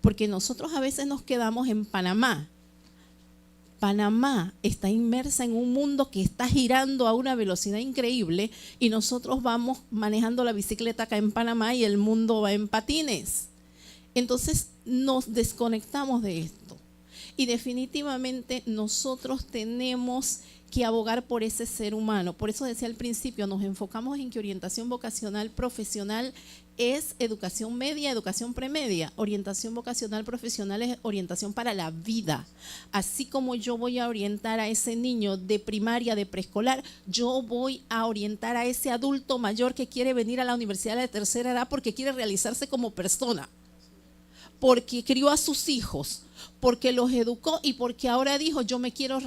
Porque nosotros a veces nos quedamos en Panamá. Panamá está inmersa en un mundo que está girando a una velocidad increíble y nosotros vamos manejando la bicicleta acá en Panamá y el mundo va en patines. Entonces nos desconectamos de esto y definitivamente nosotros tenemos que abogar por ese ser humano. Por eso decía al principio, nos enfocamos en que orientación vocacional profesional es educación media, educación premedia. Orientación vocacional profesional es orientación para la vida. Así como yo voy a orientar a ese niño de primaria, de preescolar, yo voy a orientar a ese adulto mayor que quiere venir a la universidad de tercera edad porque quiere realizarse como persona, porque crió a sus hijos, porque los educó y porque ahora dijo yo me quiero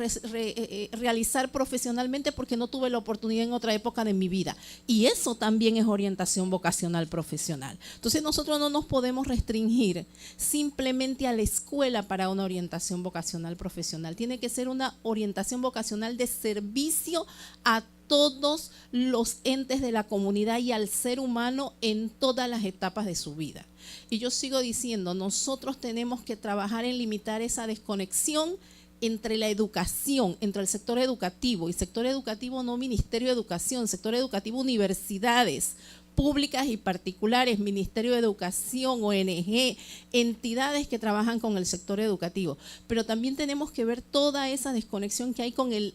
realizar profesionalmente porque no tuve la oportunidad en otra época de mi vida. Y eso también es orientación vocacional profesional. Entonces nosotros no nos podemos restringir simplemente a la escuela para una orientación vocacional profesional. Tiene que ser una orientación vocacional de servicio a todos los entes de la comunidad y al ser humano en todas las etapas de su vida. Y yo sigo diciendo, nosotros tenemos que trabajar en limitar esa desconexión entre la educación, entre el sector educativo, y sector educativo no Ministerio de Educación, sector educativo universidades públicas y particulares, Ministerio de Educación, ONG, entidades que trabajan con el sector educativo. Pero también tenemos que ver toda esa desconexión que hay con el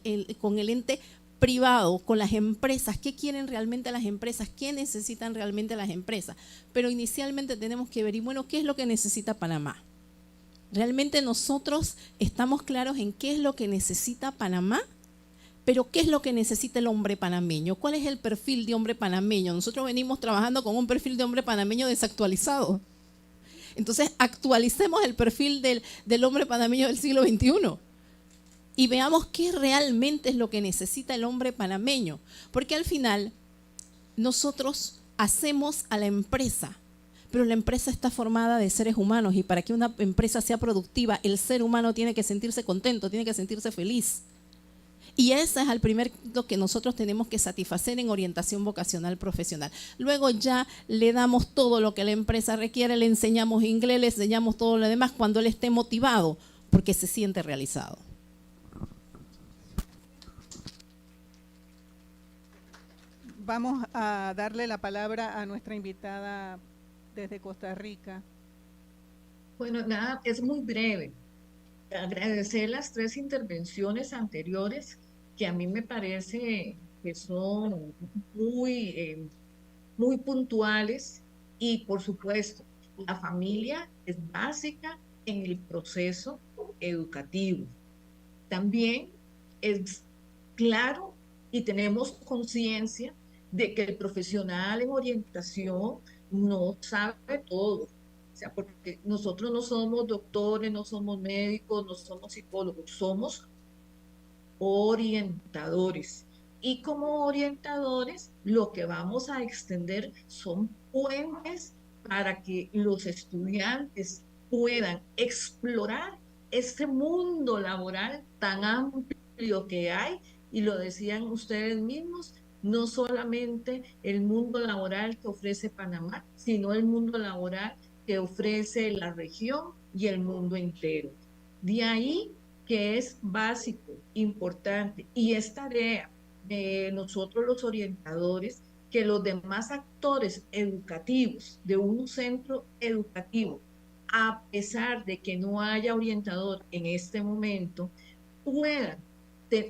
ente privado, con las empresas, qué quieren realmente las empresas, qué necesitan realmente las empresas. Pero inicialmente tenemos que ver, y bueno, ¿qué es lo que necesita Panamá? ¿Realmente nosotros estamos claros en qué es lo que necesita Panamá? Pero ¿qué es lo que necesita el hombre panameño? ¿Cuál es el perfil de hombre panameño? Nosotros venimos trabajando con un perfil de hombre panameño desactualizado. Entonces, actualicemos el perfil del hombre panameño del siglo XXI y veamos qué realmente es lo que necesita el hombre panameño. Porque al final, nosotros hacemos a la empresa, pero la empresa está formada de seres humanos y para que una empresa sea productiva, el ser humano tiene que sentirse contento, tiene que sentirse feliz. Y ese es el primer lo que nosotros tenemos que satisfacer en orientación vocacional profesional. Luego ya le damos todo lo que la empresa requiere, le enseñamos inglés, le enseñamos todo lo demás cuando él esté motivado, porque se siente realizado. Vamos a darle la palabra a nuestra invitada desde Costa Rica. Bueno, nada, es muy breve. Agradecer las 3 intervenciones anteriores que a mí me parece que son muy puntuales y, por supuesto, la familia es básica en el proceso educativo. También es claro y tenemos conciencia de que el profesional en orientación no sabe todo. O sea, porque nosotros no somos doctores, no somos médicos, no somos psicólogos, somos orientadores. Y como orientadores, lo que vamos a extender son puentes para que los estudiantes puedan explorar este mundo laboral tan amplio que hay, y lo decían ustedes mismos, no solamente el mundo laboral que ofrece Panamá, sino el mundo laboral que ofrece la región y el mundo entero. De ahí que es básico, importante, y es tarea de nosotros los orientadores que los demás actores educativos de un centro educativo, a pesar de que no haya orientador en este momento, puedan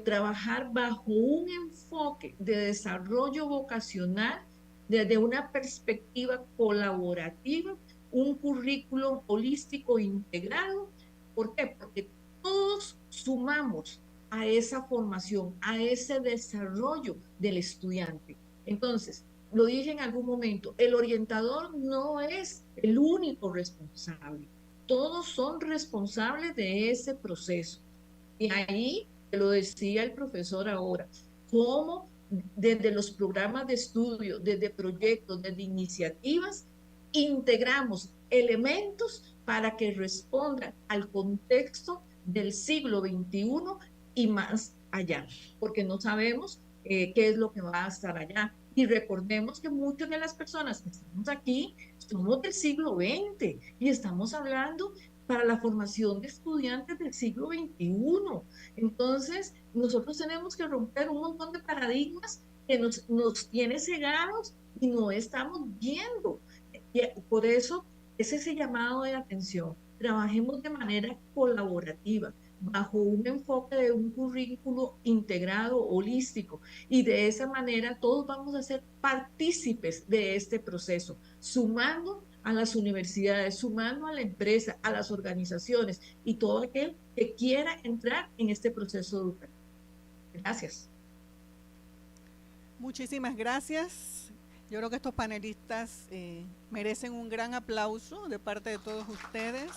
trabajar bajo un enfoque de desarrollo vocacional desde una perspectiva colaborativa, un currículum holístico integrado. ¿Por qué? Porque todos sumamos a esa formación, a ese desarrollo del estudiante. Entonces, lo dije en algún momento, el orientador no es el único responsable. Todos son responsables de ese proceso. Y ahí, lo decía el profesor ahora, cómo desde los programas de estudio, desde proyectos, desde iniciativas, integramos elementos para que respondan al contexto del siglo XXI y más allá, porque no sabemos qué es lo que va a estar allá. Y recordemos que muchas de las personas que estamos aquí somos del siglo XX y estamos hablando para la formación de estudiantes del siglo XXI. Entonces, nosotros tenemos que romper un montón de paradigmas que nos tiene cegados y no estamos viendo. Y por eso es ese llamado de atención. Trabajemos de manera colaborativa, bajo un enfoque de un currículo integrado, holístico, y de esa manera todos vamos a ser partícipes de este proceso, sumando a las universidades, sumando a la empresa, a las organizaciones y todo aquel que quiera entrar en este proceso educativo. Gracias. Muchísimas gracias. Yo creo que estos panelistas merecen un gran aplauso de parte de todos ustedes.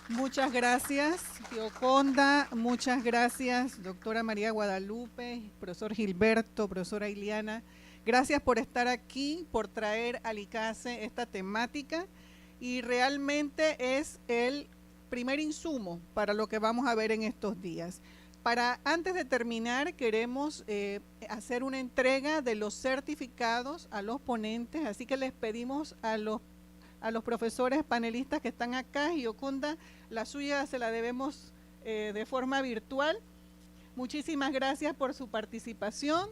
Muchas gracias, Gioconda. Muchas gracias, doctora María Guadalupe, profesor Gilberto, profesora Iliana. Gracias por estar aquí, por traer al ICASE esta temática, y realmente es el primer insumo para lo que vamos a ver en estos días. Antes de terminar, queremos hacer una entrega de los certificados a los ponentes, así que les pedimos a los profesores panelistas que están acá, Gioconda, la suya se la debemos de forma virtual. Muchísimas gracias por su participación.